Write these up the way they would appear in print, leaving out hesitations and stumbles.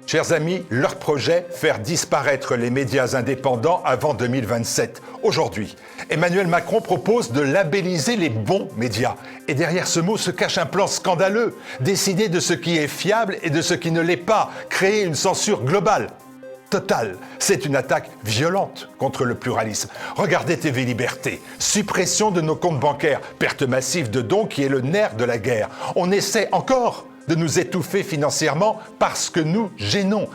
Chers amis, leur projet, faire disparaître les médias indépendants avant 2027. Aujourd'hui, Emmanuel Macron propose de labelliser les bons médias. Et derrière ce mot se cache un plan scandaleux. Décider de ce qui est fiable et de ce qui ne l'est pas. Créer une censure globale. Totale. C'est une attaque violente contre le pluralisme. Regardez TV Liberté. Suppression de nos comptes bancaires. Perte massive de dons qui est le nerf de la guerre. On essaie encore de nous étouffer financièrement parce que nous gênons.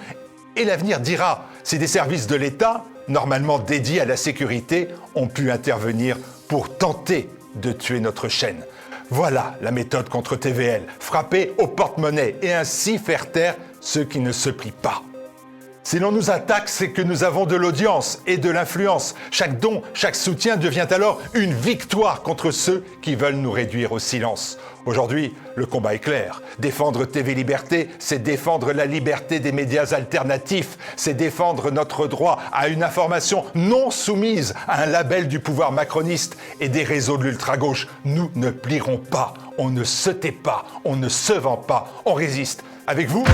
Et l'avenir dira si des services de l'État, normalement dédiés à la sécurité, ont pu intervenir pour tenter de tuer notre chaîne. Voilà la méthode contre TVL, frapper au porte-monnaie et ainsi faire taire ceux qui ne se plient pas. Si l'on nous attaque, c'est que nous avons de l'audience et de l'influence. Chaque don, chaque soutien devient alors une victoire contre ceux qui veulent nous réduire au silence. Aujourd'hui, le combat est clair. Défendre TV Liberté, c'est défendre la liberté des médias alternatifs. C'est défendre notre droit à une information non soumise à un label du pouvoir macroniste et des réseaux de l'ultra-gauche. Nous ne plierons pas, on ne se tait pas, on ne se vend pas, on résiste. Avec vous ?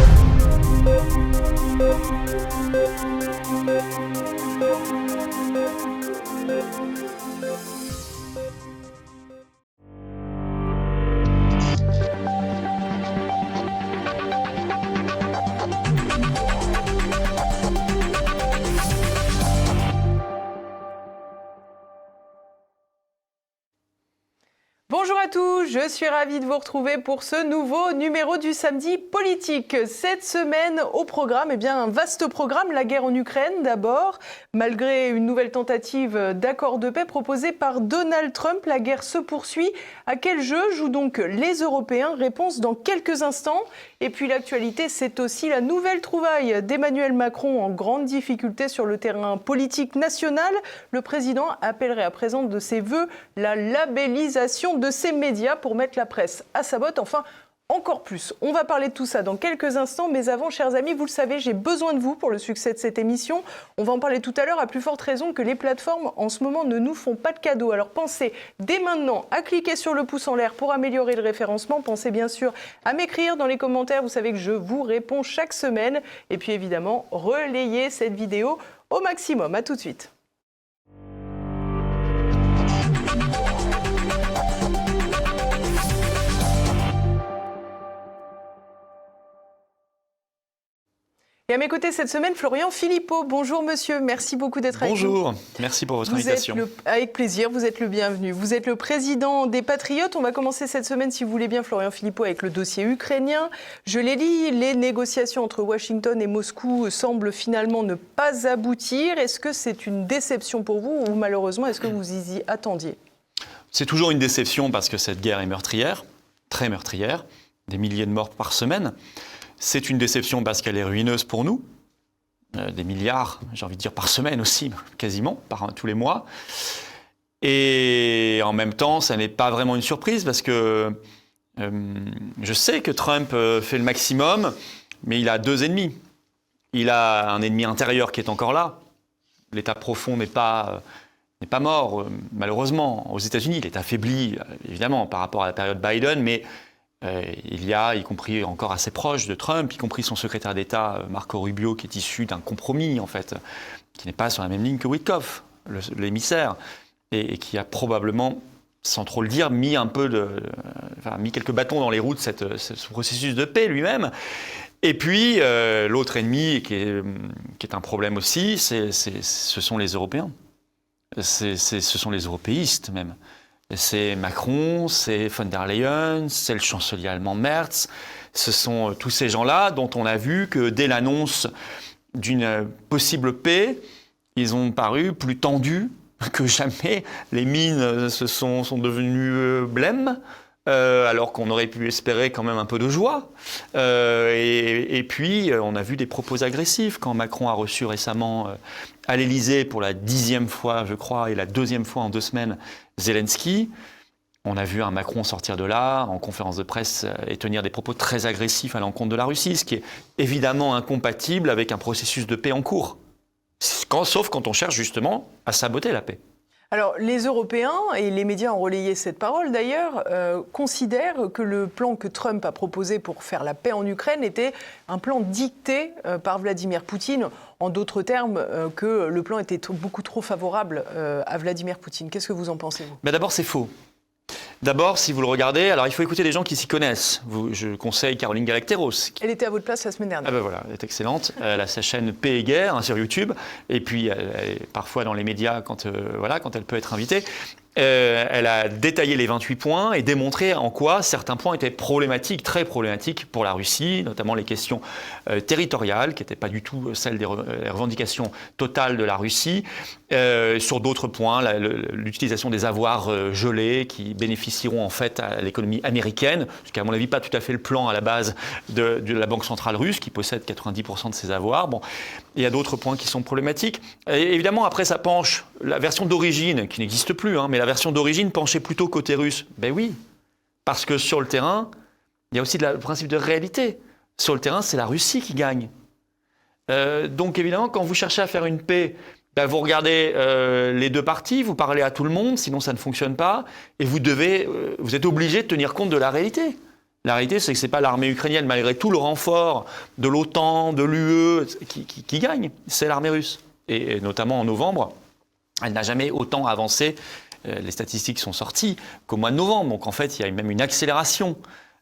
Bonjour à tous, je suis ravie de vous retrouver pour ce nouveau numéro du Samedi Politique. Cette semaine au programme, un vaste programme, la guerre en Ukraine d'abord. Malgré une nouvelle tentative d'accord de paix proposée par Donald Trump, la guerre se poursuit. À quel jeu jouent donc les Européens? Réponse dans quelques instants. Et puis l'actualité, c'est aussi la nouvelle trouvaille d'Emmanuel Macron en grande difficulté sur le terrain politique national. Le président appellerait à présent de ses voeux la labellisation de ces médias pour mettre la presse à sa botte. Enfin, encore plus. On va parler de tout ça dans quelques instants, mais avant, chers amis, vous le savez, j'ai besoin de vous pour le succès de cette émission. On va en parler tout à l'heure, à plus forte raison que les plateformes en ce moment ne nous font pas de cadeaux. Alors pensez dès maintenant à cliquer sur le pouce en l'air pour améliorer le référencement. Pensez bien sûr à m'écrire dans les commentaires. Vous savez que je vous réponds chaque semaine. Et puis évidemment, relayez cette vidéo au maximum. À tout de suite. Et à mes côtés cette semaine, Florian Philippot. Bonjour monsieur, merci beaucoup d'être avec nous. Bonjour, merci pour votre invitation. Avec plaisir, vous êtes le bienvenu. Vous êtes le président des Patriotes. On va commencer cette semaine, si vous voulez bien, Florian Philippot, avec le dossier ukrainien. Je l'ai dit, les négociations entre Washington et Moscou semblent finalement ne pas aboutir. Est-ce que c'est une déception pour vous ou malheureusement, est-ce que vous y attendiez? C'est toujours une déception parce que cette guerre est meurtrière, très meurtrière, des milliers de morts par semaine. C'est une déception parce qu'elle est ruineuse pour nous, des milliards, j'ai envie de dire par semaine aussi, quasiment, tous les mois. Et en même temps, ça n'est pas vraiment une surprise parce que je sais que Trump fait le maximum, mais il a deux ennemis. Il a un ennemi intérieur qui est encore là. L'État profond n'est pas mort, malheureusement. Aux États-Unis, il est affaibli, évidemment, par rapport à la période Biden, mais il y a, y compris encore assez proche de Trump, y compris son secrétaire d'État, Marco Rubio, qui est issu d'un compromis, en fait, qui n'est pas sur la même ligne que Witkoff, l'émissaire, et qui a probablement, sans trop le dire, mis mis quelques bâtons dans les roues de ce processus de paix lui-même. Et puis, l'autre ennemi, qui est un problème aussi, ce sont les Européens. Ce sont les européistes, même. C'est Macron, c'est von der Leyen, c'est le chancelier allemand Merz. Ce sont tous ces gens-là dont on a vu que dès l'annonce d'une possible paix, ils ont paru plus tendus que jamais. Les mines sont devenues blêmes, alors qu'on aurait pu espérer quand même un peu de joie. Et puis, on a vu des propos agressifs quand Macron a reçu récemment à l'Élysée pour la 10e fois, je crois, et la 2e fois en 2 semaines, Zelensky. On a vu un Macron sortir de là, en conférence de presse, et tenir des propos très agressifs à l'encontre de la Russie, ce qui est évidemment incompatible avec un processus de paix en cours. Sauf quand on cherche justement à saboter la paix. Alors, les Européens, et les médias ont relayé cette parole d'ailleurs, considèrent que le plan que Trump a proposé pour faire la paix en Ukraine était un plan dicté par Vladimir Poutine. En d'autres termes, que le plan était beaucoup trop favorable à Vladimir Poutine. Qu'est-ce que vous en pensez, vous ? D'abord, c'est faux. D'abord, si vous le regardez, alors il faut écouter des gens qui s'y connaissent. Je conseille Caroline Galacteros. Elle était à votre place la semaine dernière. Ah ben voilà, elle est excellente. Elle a sa chaîne Paix et Guerre sur YouTube. Et puis, elle est parfois dans les médias quand elle peut être invitée. Elle a détaillé les 28 points et démontré en quoi certains points étaient problématiques, très problématiques pour la Russie, notamment les questions territoriales, qui n'étaient pas du tout celles des revendications totales de la Russie. Sur d'autres points, l'utilisation des avoirs gelés qui bénéficieront en fait à l'économie américaine, ce qui est à mon avis pas tout à fait le plan à la base de la Banque centrale russe, qui possède 90% de ses avoirs. Bon, il y a d'autres points qui sont problématiques. Et évidemment, après, ça penche. La version d'origine, qui n'existe plus, mais la version d'origine penchait plutôt côté russe. Ben oui, parce que sur le terrain, il y a aussi le principe de réalité. Sur le terrain, c'est la Russie qui gagne. Donc évidemment, quand vous cherchez à faire une paix, ben vous regardez les deux parties, vous parlez à tout le monde, sinon ça ne fonctionne pas, et vous êtes obligé de tenir compte de la réalité. La réalité, c'est que ce n'est pas l'armée ukrainienne, malgré tout le renfort de l'OTAN, de l'UE, qui gagne, c'est l'armée russe. Et notamment en novembre, elle n'a jamais autant avancé, les statistiques sont sorties, qu'au mois de novembre. Donc en fait, il y a même une accélération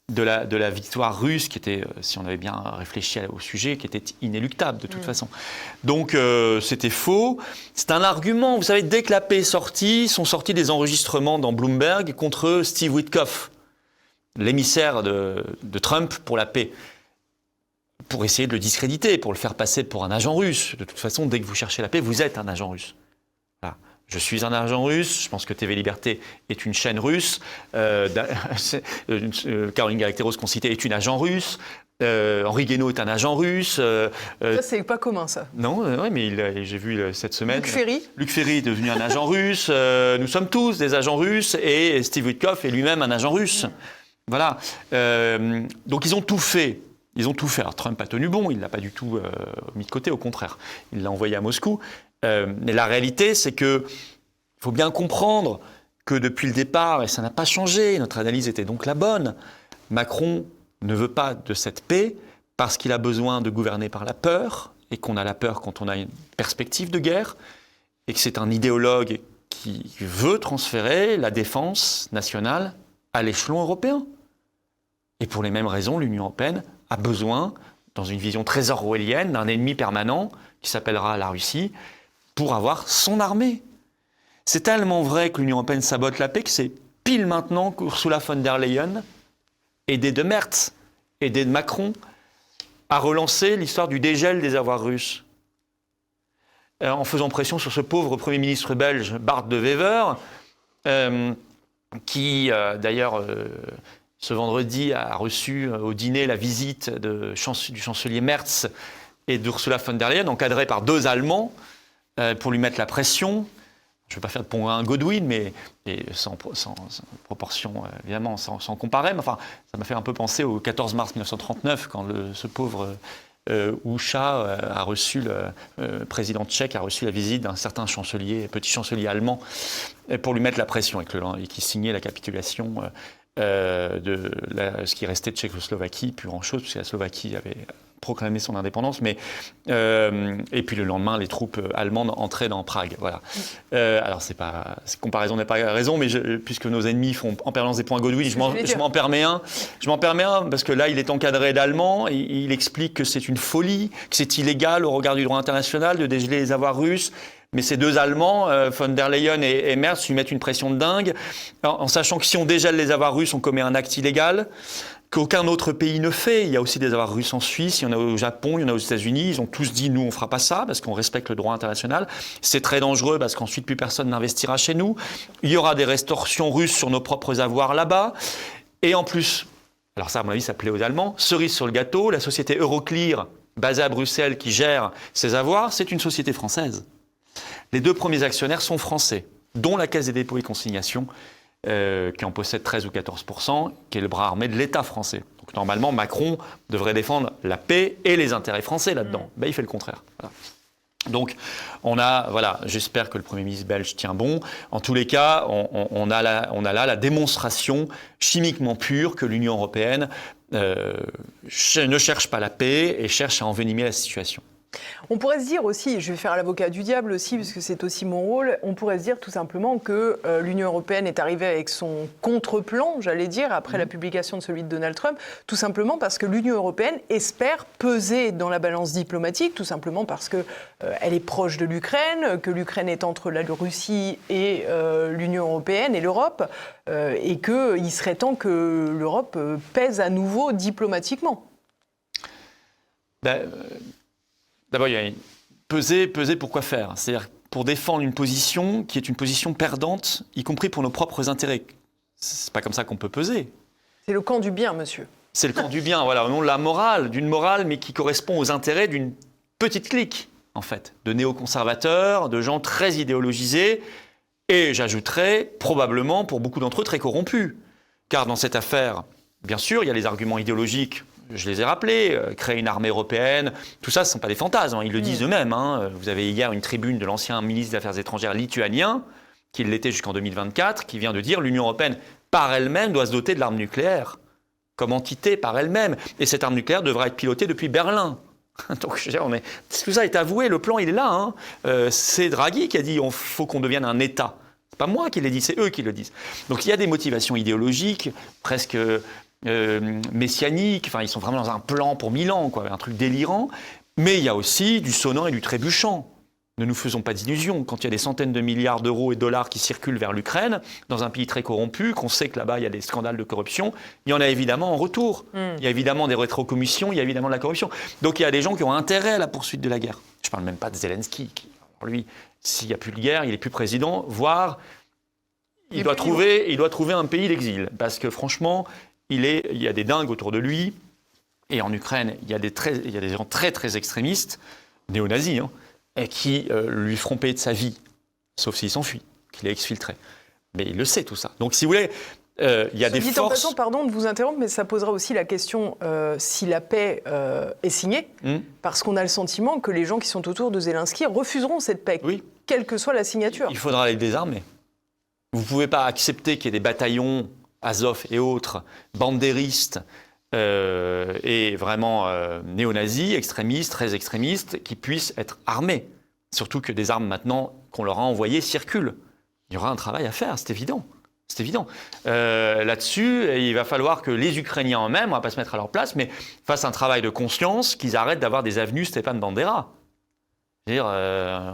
de la victoire russe qui était, si on avait bien réfléchi au sujet, qui était inéluctable de toute façon. Donc c'était faux. C'est un argument. Vous savez, dès que la paix est sortie, sont sortis des enregistrements dans Bloomberg contre Steve Witkoff, l'émissaire de Trump pour la paix, pour essayer de le discréditer, pour le faire passer pour un agent russe. De toute façon, dès que vous cherchez la paix, vous êtes un agent russe. Voilà. Je suis un agent russe, je pense que TV Liberté est une chaîne russe, Caroline Galacteros qu'on citait est une agent russe, Henri Guénaud est un agent russe. Ça, c'est pas commun, ça. Non, mais j'ai vu cette semaine... Luc Ferry est devenu un agent russe, nous sommes tous des agents russes, et Steve Witkoff est lui-même un agent russe. Voilà. Donc ils ont tout fait. Ils ont tout fait. Alors Trump a tenu bon, il ne l'a pas du tout mis de côté, au contraire. Il l'a envoyé à Moscou. Mais la réalité, c'est qu'il faut bien comprendre que depuis le départ, et ça n'a pas changé, notre analyse était donc la bonne, Macron ne veut pas de cette paix parce qu'il a besoin de gouverner par la peur, et qu'on a la peur quand on a une perspective de guerre, et que c'est un idéologue qui veut transférer la défense nationale à l'échelon européen. Et pour les mêmes raisons, l'Union européenne a besoin, dans une vision très orwellienne, d'un ennemi permanent qui s'appellera la Russie, pour avoir son armée. C'est tellement vrai que l'Union européenne sabote la paix que c'est pile maintenant qu'Ursula von der Leyen, aidée de Merz, aidée de Macron, a relancé l'histoire du dégel des avoirs russes. En faisant pression sur ce pauvre Premier ministre belge, Bart de Wever, qui d'ailleurs... ce vendredi, a reçu au dîner la visite du chancelier Merz et d'Ursula von der Leyen, encadrée par 2 Allemands, pour lui mettre la pression. Je ne veux pas faire de pont à un Godwin, mais sans proportion, évidemment, sans comparer. Mais enfin, ça m'a fait un peu penser au 14 mars 1939, quand ce pauvre Usha a reçu, le président tchèque a reçu la visite d'un certain chancelier, petit chancelier allemand, pour lui mettre la pression, et qui signait la capitulation de ce qui restait de Tchécoslovaquie, plus grand-chose, puisque la Slovaquie avait proclamé son indépendance, et puis le lendemain, les troupes allemandes entraient dans Prague. Voilà. Alors, cette comparaison n'est pas raison, mais puisque nos ennemis font en permanence des points Godwin, je m'en permets un. Je m'en permets un, parce que là, il est encadré d'Allemands, il explique que c'est une folie, que c'est illégal au regard du droit international de dégeler les avoirs russes. Mais ces 2 Allemands, von der Leyen et Merz, lui mettent une pression de dingue, en sachant que si on dégèle les avoirs russes, on commet un acte illégal, qu'aucun autre pays ne fait. Il y a aussi des avoirs russes en Suisse, il y en a au Japon, il y en a aux États-Unis. Ils ont tous dit, nous, on ne fera pas ça, parce qu'on respecte le droit international. C'est très dangereux, parce qu'ensuite, plus personne n'investira chez nous. Il y aura des rétorsions russes sur nos propres avoirs là-bas. Et en plus, alors ça, à mon avis, ça plaît aux Allemands, cerise sur le gâteau, la société Euroclear, basée à Bruxelles, qui gère ces avoirs, c'est une société française. Les 2 premiers actionnaires sont français, dont la Caisse des dépôts et consignations, qui en possède 13 ou 14%, qui est le bras armé de l'État français. Donc normalement, Macron devrait défendre la paix et les intérêts français là-dedans. Ben, il fait le contraire. Voilà. Donc, j'espère que le Premier ministre belge tient bon. En tous les cas, on a là la démonstration chimiquement pure que l'Union européenne ne cherche pas la paix et cherche à envenimer la situation. On pourrait se dire aussi, je vais faire l'avocat du diable aussi, parce que c'est aussi mon rôle, on pourrait se dire tout simplement que l'Union européenne est arrivée avec son contre-plan, j'allais dire, après la publication de celui de Donald Trump, tout simplement parce que l'Union européenne espère peser dans la balance diplomatique, tout simplement parce qu'elle est proche de l'Ukraine, que l'Ukraine est entre la Russie et l'Union européenne et l'Europe, et qu'il serait temps que l'Europe pèse à nouveau diplomatiquement. D'abord, il y a peser pour quoi faire ? C'est-à-dire pour défendre une position qui est une position perdante, y compris pour nos propres intérêts. C'est pas comme ça qu'on peut peser. C'est le camp du bien, monsieur. C'est le camp du bien, voilà, au nom de la morale, d'une morale, mais qui correspond aux intérêts d'une petite clique, en fait, de néoconservateurs, de gens très idéologisés, et j'ajouterais probablement, pour beaucoup d'entre eux, très corrompus. Car dans cette affaire, bien sûr, il y a les arguments idéologiques. Je les ai rappelés, créer une armée européenne, tout ça, ce ne sont pas des fantasmes, ils le disent eux-mêmes. Vous avez hier une tribune de l'ancien ministre des Affaires étrangères lituanien, qui l'était jusqu'en 2024, qui vient de dire l'Union européenne, par elle-même, doit se doter de l'arme nucléaire, comme entité par elle-même. Et cette arme nucléaire devra être pilotée depuis Berlin. Donc, je veux dire, tout ça est avoué, le plan, il est là. C'est Draghi qui a dit qu'il faut qu'on devienne un État. Ce n'est pas moi qui l'ai dit, c'est eux qui le disent. Donc, il y a des motivations idéologiques, presque... messianique, enfin ils sont vraiment dans un plan pour 1000 ans, quoi, un truc délirant, mais il y a aussi du sonnant et du trébuchant. Ne nous faisons pas d'illusions, quand il y a des centaines de milliards d'euros et de dollars qui circulent vers l'Ukraine, dans un pays très corrompu, qu'on sait que là-bas il y a des scandales de corruption, il y en a évidemment en retour. Il y a évidemment des rétrocommissions, il y a évidemment de la corruption. Donc il y a des gens qui ont intérêt à la poursuite de la guerre. Je ne parle même pas de Zelensky, qui, lui, s'il n'y a plus de guerre, il n'est plus président, voire il doit trouver un pays d'exil, parce que franchement, il y a des dingues autour de lui, et en Ukraine, il y a des gens très très extrémistes, néo-nazis, et qui lui feront payer de sa vie, sauf s'il s'enfuit, qu'il est exfiltré. Mais il le sait tout ça. Donc si vous voulez, il y a des forces... En passant, pardon de vous interrompre, mais ça posera aussi la question si la paix est signée, parce qu'on a le sentiment que les gens qui sont autour de Zelensky refuseront cette paix, quelle que soit la signature. Il faudra les désarmer. Vous ne pouvez pas accepter qu'il y ait des bataillons Azov et autres, bandéristes et vraiment néo-nazis, extrémistes, très extrémistes, qui puissent être armés. Surtout que des armes maintenant qu'on leur a envoyées circulent. Il y aura un travail à faire, c'est évident. C'est évident. Là-dessus, il va falloir que les Ukrainiens eux-mêmes, on ne va pas se mettre à leur place, mais fassent un travail de conscience, qu'ils arrêtent d'avoir des avenues Stéphane Bandera. C'est-à-dire,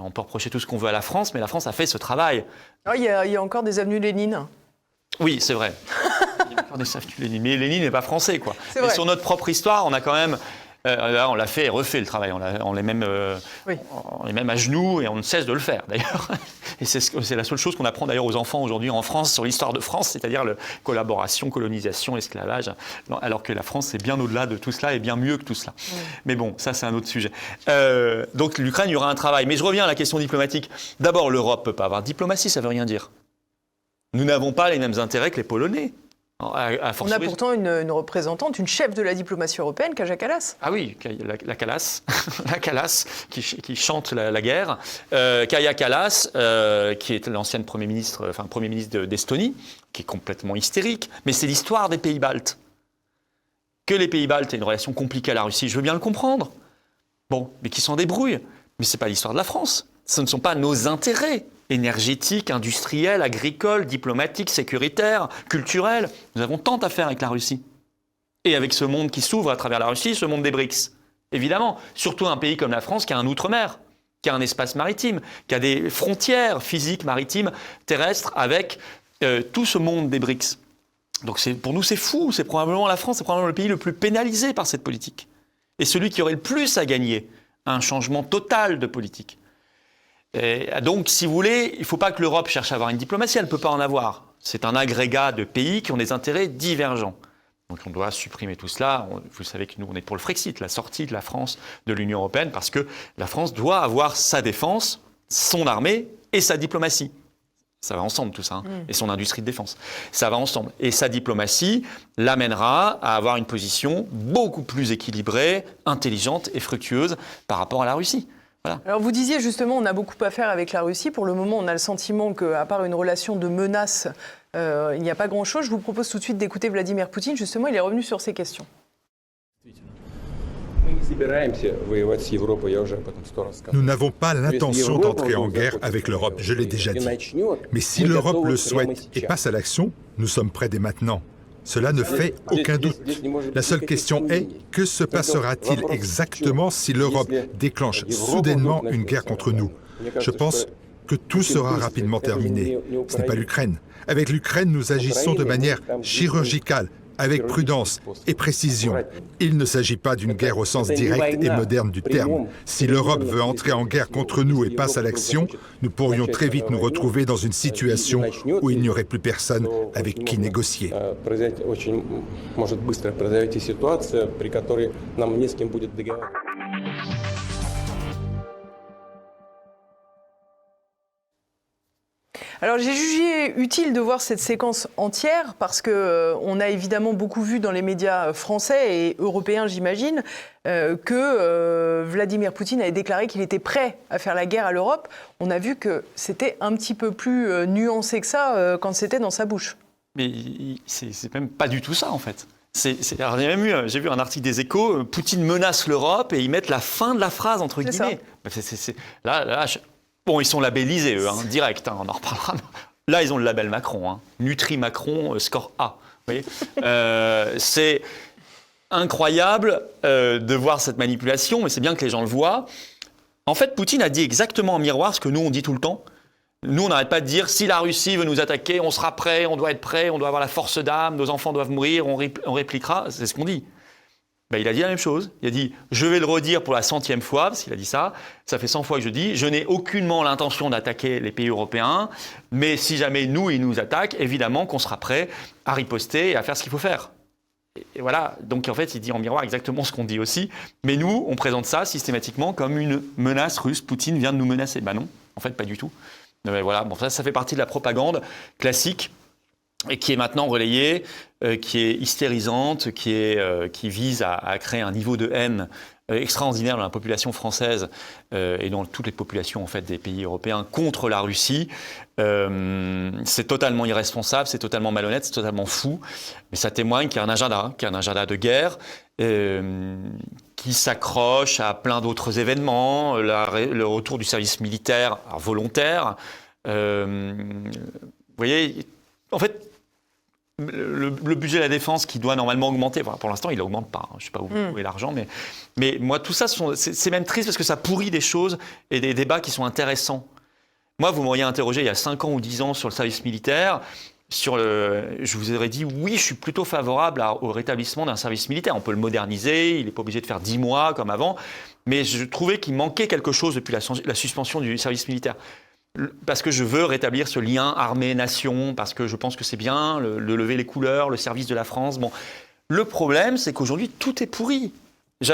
on peut reprocher tout ce qu'on veut à la France, mais la France a fait ce travail. Oh, il y a encore des avenues Lénine. Oui, c'est vrai. Il y a encore des avenues Lénine. Mais Lénine n'est pas français, quoi. Mais sur notre propre histoire, on a quand même... là, on l'a fait et refait le travail. On est même à genoux et on ne cesse de le faire, d'ailleurs. Et c'est la seule chose qu'on apprend d'ailleurs aux enfants aujourd'hui en France sur l'histoire de France, c'est-à-dire la collaboration, colonisation, esclavage, alors que la France est bien au-delà de tout cela et bien mieux que tout cela. Mais bon, ça c'est un autre sujet. Donc l'Ukraine, il y aura un travail. Mais je reviens à la question diplomatique. D'abord, l'Europe ne peut pas avoir de diplomatie, ça ne veut rien dire. Nous n'avons pas les mêmes intérêts que les Polonais. On a pourtant une représentante, une chef de la diplomatie européenne, Kaja Kallas. Ah oui, la Kallas, la Kallas qui chante la guerre. Kaja Kallas, qui est l'ancienne Premier ministre d'Estonie, qui est complètement hystérique. Mais c'est l'histoire des pays baltes. Que les pays baltes aient une relation compliquée à la Russie, je veux bien le comprendre. Bon, mais qui s'en débrouillent. Mais ce n'est pas l'histoire de la France. Ce ne sont pas nos intérêts énergétiques, industriels, agricoles, diplomatiques, sécuritaires, culturels. Nous avons tant à faire avec la Russie. Et avec ce monde qui s'ouvre à travers la Russie, ce monde des BRICS. Évidemment, surtout un pays comme la France qui a un outre-mer, qui a un espace maritime, qui a des frontières physiques, maritimes, terrestres, avec tout ce monde des BRICS. Donc pour nous, c'est fou. C'est probablement la France, c'est probablement le pays le plus pénalisé par cette politique. Et celui qui aurait le plus à gagner à un changement total de politique. Et donc, si vous voulez, il ne faut pas que l'Europe cherche à avoir une diplomatie, elle ne peut pas en avoir. C'est un agrégat de pays qui ont des intérêts divergents. Donc on doit supprimer tout cela. Vous savez que nous, on est pour le Frexit, la sortie de la France de l'Union européenne, parce que la France doit avoir sa défense, son armée et sa diplomatie. Ça va ensemble tout ça, et son industrie de défense. Ça va ensemble. Et sa diplomatie l'amènera à avoir une position beaucoup plus équilibrée, intelligente et fructueuse par rapport à la Russie. Voilà. Alors vous disiez justement, on a beaucoup à faire avec la Russie. Pour le moment, on a le sentiment qu'à part une relation de menace, il n'y a pas grand-chose. Je vous propose tout de suite d'écouter Vladimir Poutine. Justement, il est revenu sur ces questions. Nous n'avons pas l'intention d'entrer en guerre avec l'Europe, je l'ai déjà dit. Mais si l'Europe le souhaite et passe à l'action, nous sommes prêts dès maintenant. Cela ne fait aucun doute. La seule question est, que se passera-t-il exactement si l'Europe déclenche soudainement une guerre contre nous? Je pense que tout sera rapidement terminé. Ce n'est pas l'Ukraine. Avec l'Ukraine, nous agissons de manière chirurgicale, avec prudence et précision. Il ne s'agit pas d'une guerre au sens direct et moderne du terme. Si l'Europe veut entrer en guerre contre nous et passe à l'action, nous pourrions très vite nous retrouver dans une situation où il n'y aurait plus personne avec qui négocier. Alors j'ai jugé utile de voir cette séquence entière parce qu'on a évidemment beaucoup vu dans les médias français et européens, j'imagine, que Vladimir Poutine avait déclaré qu'il était prêt à faire la guerre à l'Europe. On a vu que c'était un petit peu plus nuancé que ça quand c'était dans sa bouche. Mais c'est même pas du tout ça, en fait. Alors, j'ai vu un article des Échos, Poutine menace l'Europe et ils mettent la fin de la phrase entre guillemets. Là, bon, ils sont labellisés, eux, direct, on en reparlera. Là, ils ont le label Macron, Nutri Macron, score A. Vous voyez c'est incroyable de voir cette manipulation, mais c'est bien que les gens le voient. En fait, Poutine a dit exactement en miroir ce que nous, on dit tout le temps. Nous, on n'arrête pas de dire, si la Russie veut nous attaquer, on sera prêt, on doit être prêt, on doit avoir la force d'âme, nos enfants doivent mourir, on répliquera, c'est ce qu'on dit. Il a dit la même chose. Il a dit, je vais le redire pour la 100e fois, parce qu'il a dit ça. Ça fait 100 fois que je dis, je n'ai aucunement l'intention d'attaquer les pays européens, mais si jamais ils nous attaquent, évidemment qu'on sera prêt à riposter et à faire ce qu'il faut faire. Et voilà, donc en fait, il dit en miroir exactement ce qu'on dit aussi. Mais nous, on présente ça systématiquement comme une menace russe. Poutine vient de nous menacer. Non, en fait, pas du tout. Mais voilà, bon, ça fait partie de la propagande classique et qui est maintenant relayée, qui est hystérisante, qui vise à créer un niveau de haine extraordinaire dans la population française et dans toutes les populations en fait, des pays européens contre la Russie. C'est totalement irresponsable, c'est totalement malhonnête, c'est totalement fou. Mais ça témoigne qu'il y a un agenda de guerre qui s'accroche à plein d'autres événements, le retour du service militaire volontaire. Vous voyez, en fait, le budget de la défense qui doit normalement augmenter, pour l'instant il n'augmente pas, je ne sais pas où est l'argent, mais moi tout ça, c'est même triste parce que ça pourrit des choses et des débats qui sont intéressants. Moi, vous m'auriez interrogé il y a 5 ans ou 10 ans sur le service militaire, je vous aurais dit oui, je suis plutôt favorable au rétablissement d'un service militaire. On peut le moderniser, il n'est pas obligé de faire 10 mois comme avant, mais je trouvais qu'il manquait quelque chose depuis la suspension du service militaire. Parce que je veux rétablir ce lien armée-nation, parce que je pense que c'est bien, le lever les couleurs, le service de la France. Bon. Le problème, c'est qu'aujourd'hui, tout est pourri. Je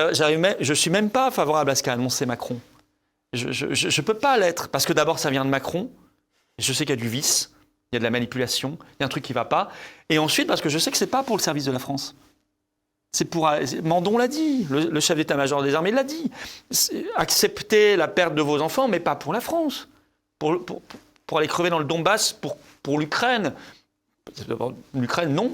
ne suis même pas favorable à ce qu'a annoncé Macron. Je ne peux pas l'être, parce que d'abord, ça vient de Macron. Je sais qu'il y a du vice, il y a de la manipulation, il y a un truc qui ne va pas. Et ensuite, parce que je sais que ce n'est pas pour le service de la France. C'est pour... Mandon l'a dit, le chef d'état-major des armées l'a dit. Accepter la perte de vos enfants, mais pas pour la France. Pour aller crever dans le Donbass pour l'Ukraine. L'Ukraine, non.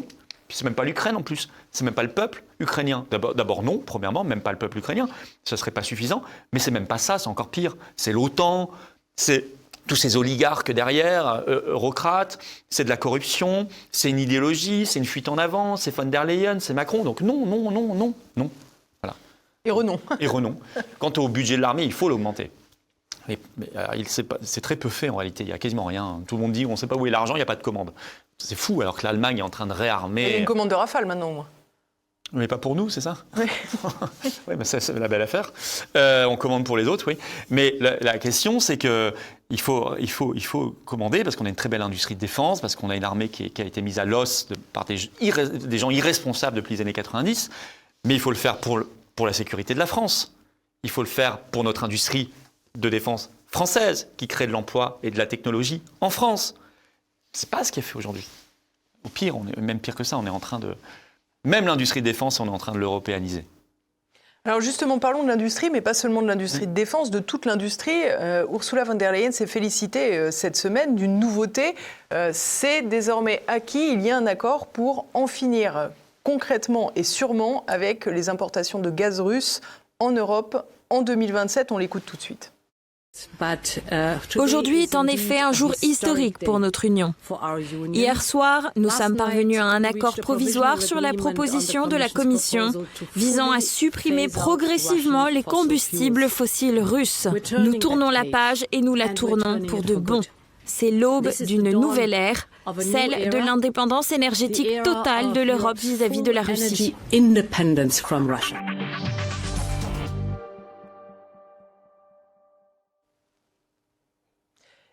Puis c'est même pas l'Ukraine en plus. C'est même pas le peuple ukrainien. D'abord non, premièrement, même pas le peuple ukrainien. Ça serait pas suffisant. Mais c'est même pas ça, c'est encore pire. C'est l'OTAN, c'est tous ces oligarques derrière, eurocrates, c'est de la corruption, c'est une idéologie, c'est une fuite en avant, c'est von der Leyen, c'est Macron. Donc non. Voilà. Et renom. Et renom. Quant au budget de l'armée, il faut l'augmenter. Mais c'est très peu fait en réalité, il n'y a quasiment rien. Tout le monde dit on ne sait pas où est l'argent, il n'y a pas de commande. C'est fou alors que l'Allemagne est en train de réarmer. Il y a une commande de Rafale maintenant. Mais pas pour nous, c'est ça? Oui. Oui, mais c'est la belle affaire. On commande pour les autres, oui. Mais la question, c'est qu'il faut commander parce qu'on a une très belle industrie de défense, parce qu'on a une armée qui a été mise à l'os par des gens irresponsables depuis les années 90. Mais il faut le faire pour la sécurité de la France. Il faut le faire pour notre industrie de défense française qui crée de l'emploi et de la technologie en France. C'est pas ce qui est fait aujourd'hui. Au pire, même pire que ça, on est en train de... Même l'industrie de défense, on est en train de l'européaniser. Alors justement, parlons de l'industrie, mais pas seulement de l'industrie de défense, de toute l'industrie. Ursula von der Leyen s'est félicitée cette semaine d'une nouveauté. C'est désormais acquis, il y a un accord pour en finir concrètement et sûrement avec les importations de gaz russe en Europe en 2027. On l'écoute tout de suite. Aujourd'hui est en effet un jour historique pour notre Union. Hier soir, nous sommes parvenus à un accord provisoire sur la proposition de la Commission visant à supprimer progressivement les combustibles fossiles russes. Nous tournons la page et nous la tournons pour de bon. C'est l'aube d'une nouvelle ère, celle de l'indépendance énergétique totale de l'Europe vis-à-vis de la Russie.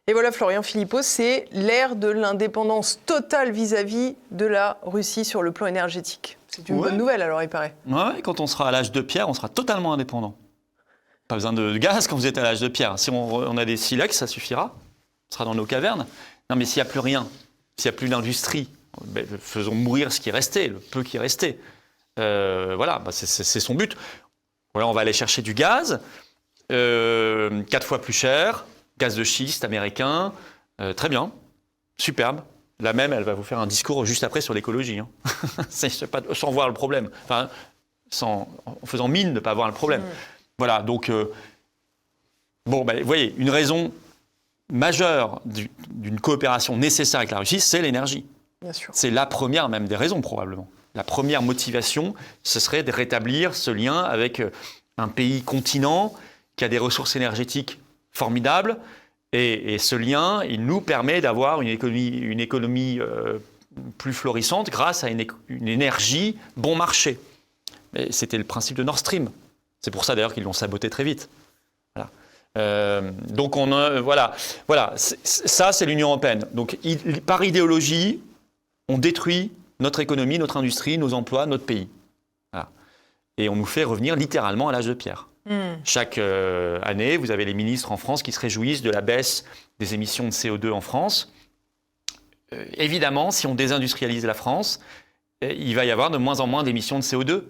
Et voilà, Florian Philippot, c'est l'ère de l'indépendance totale vis-à-vis de la Russie sur le plan énergétique. C'est une bonne nouvelle, alors, il paraît. Oui, quand on sera à l'âge de pierre, on sera totalement indépendant. Pas besoin de gaz quand vous êtes à l'âge de pierre. Si on a des silex, ça suffira. On sera dans nos cavernes. Non, mais s'il n'y a plus rien, s'il n'y a plus d'industrie, faisons mourir ce qui est resté, le peu qui est resté. Voilà, c'est son but. Voilà, on va aller chercher du gaz, 4 fois plus cher. Gaz de schiste américain, très bien, superbe. La même, elle va vous faire un discours juste après sur l'écologie, hein. Sans voir le problème, enfin, en faisant mine de ne pas voir le problème. Voilà, donc, vous voyez, une raison majeure d'une coopération nécessaire avec la Russie, c'est l'énergie. Bien sûr. C'est la première même des raisons, probablement. La première motivation, ce serait de rétablir ce lien avec un pays continent qui a des ressources énergétiques formidable, et ce lien, il nous permet d'avoir une économie plus florissante grâce à une énergie bon marché. Et c'était le principe de Nord Stream. C'est pour ça d'ailleurs qu'ils l'ont saboté très vite. Voilà. Donc voilà. Ça c'est l'Union européenne. Donc par idéologie, on détruit notre économie, notre industrie, nos emplois, notre pays. Voilà. Et on nous fait revenir littéralement à l'âge de pierre. Chaque année, vous avez les ministres en France qui se réjouissent de la baisse des émissions de CO2 en France. Évidemment, si on désindustrialise la France, il va y avoir de moins en moins d'émissions de CO2.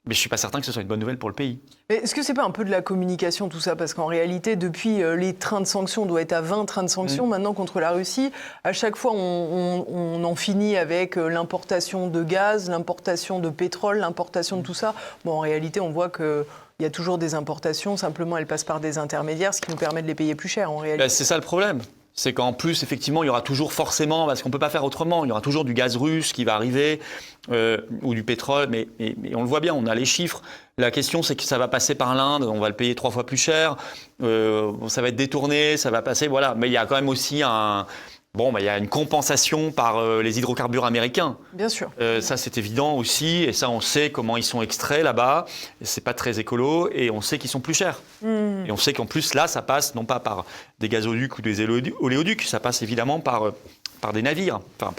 Mais je ne suis pas certain que ce soit une bonne nouvelle pour le pays. Mais est-ce que ce n'est pas un peu de la communication tout ça ? Parce qu'en réalité, depuis les trains de sanctions, on doit être à 20 trains de sanctions maintenant contre la Russie. À chaque fois, on en finit avec l'importation de gaz, l'importation de pétrole, l'importation de tout ça. Bon, en réalité, on voit qu'il y a toujours des importations. Simplement, elles passent par des intermédiaires, ce qui nous permet de les payer plus cher en réalité. C'est ça le problème. C'est qu'en plus, effectivement, il y aura toujours forcément, parce qu'on ne peut pas faire autrement, il y aura toujours du gaz russe qui va arriver, ou du pétrole, mais on le voit bien, on a les chiffres. La question, c'est que ça va passer par l'Inde, on va le payer 3 fois plus cher, ça va être détourné, ça va passer, voilà. Mais il y a quand même aussi il y a une compensation par les hydrocarbures américains. Bien sûr. Ça, c'est évident aussi, et ça, on sait comment ils sont extraits là-bas, et c'est pas très écolo, et on sait qu'ils sont plus chers. Et on sait qu'en plus, là, ça passe non pas par des gazoducs ou des oléoducs, ça passe évidemment par des navires, enfin,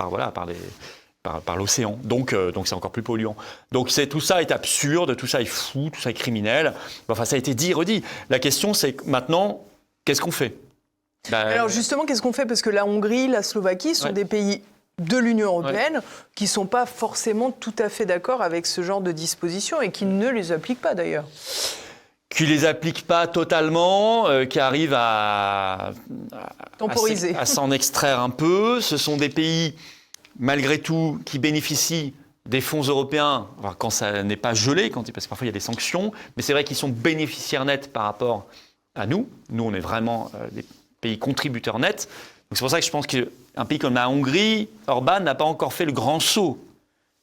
par l'océan. Donc c'est encore plus polluant. Donc tout ça est absurde, tout ça est fou, tout ça est criminel. Enfin, ça a été dit et redit. La question, c'est que maintenant, qu'est-ce qu'on fait ? Alors justement, qu'est-ce qu'on fait ? Parce que la Hongrie, la Slovaquie sont des pays de l'Union européenne qui ne sont pas forcément tout à fait d'accord avec ce genre de dispositions et qui ne les appliquent pas d'ailleurs. Qui ne les appliquent pas totalement, qui arrivent à temporiser, à s'en extraire un peu. Ce sont des pays, malgré tout, qui bénéficient des fonds européens, quand ça n'est pas gelé, parce que parfois il y a des sanctions, mais c'est vrai qu'ils sont bénéficiaires nets par rapport à nous. Nous, on est vraiment des pays contributeurs nets. Donc c'est pour ça que je pense qu'un pays comme la Hongrie, Orban n'a pas encore fait le grand saut.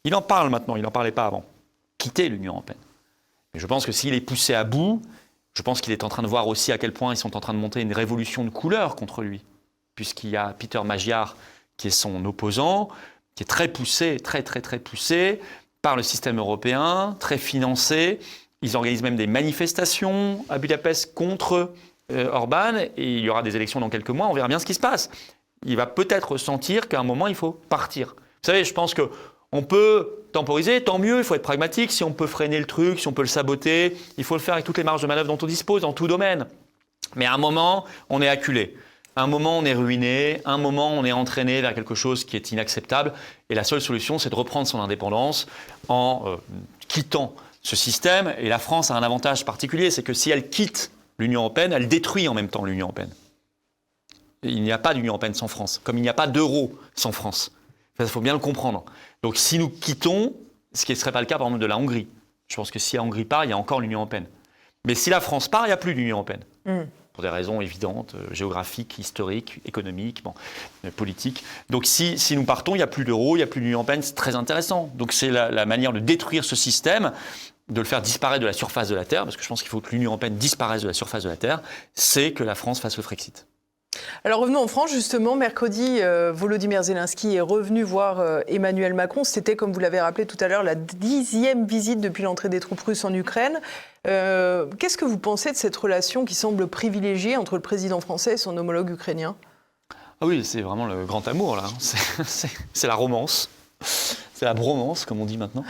Il en parle maintenant, il n'en parlait pas avant. Quitter l'Union européenne. Mais je pense que s'il est poussé à bout, je pense qu'il est en train de voir aussi à quel point ils sont en train de monter une révolution de couleurs contre lui. Puisqu'il y a Peter Magyar, qui est son opposant, qui est très poussé, très poussé par le système européen, très financé. Ils organisent même des manifestations à Budapest contre Orban, et il y aura des élections dans quelques mois, on verra bien ce qui se passe. Il va peut-être sentir qu'à un moment, il faut partir. Vous savez, je pense qu'on peut temporiser, tant mieux, il faut être pragmatique. Si on peut freiner le truc, si on peut le saboter, il faut le faire avec toutes les marges de manœuvre dont on dispose, dans tout domaine. Mais à un moment, on est acculé. À un moment, on est ruiné. À un moment, on est entraîné vers quelque chose qui est inacceptable. Et la seule solution, c'est de reprendre son indépendance en quittant ce système. Et la France a un avantage particulier, c'est que si elle quitte l'Union européenne, elle détruit en même temps l'Union européenne. Il n'y a pas d'Union européenne sans France, comme il n'y a pas d'euro sans France. Il faut bien le comprendre. Donc si nous quittons, ce qui ne serait pas le cas par exemple de la Hongrie, je pense que si la Hongrie part, il y a encore l'Union européenne. Mais si la France part, il n'y a plus d'Union européenne. Pour des raisons évidentes, géographiques, historiques, économiques, politiques. Donc si nous partons, il n'y a plus d'euro, il n'y a plus d'Union européenne, c'est très intéressant. Donc c'est la manière de détruire ce système, de le faire disparaître de la surface de la Terre, parce que je pense qu'il faut que l'Union européenne disparaisse de la surface de la Terre, c'est que la France fasse le Frexit. Alors revenons en France, justement, mercredi, Volodymyr Zelensky est revenu voir Emmanuel Macron. C'était, comme vous l'avez rappelé tout à l'heure, la 10e visite depuis l'entrée des troupes russes en Ukraine. Qu'est-ce que vous pensez de cette relation qui semble privilégiée entre le président français et son homologue ukrainien ? Ah oui, c'est vraiment le grand amour, là. C'est la romance. C'est la bromance, comme on dit maintenant.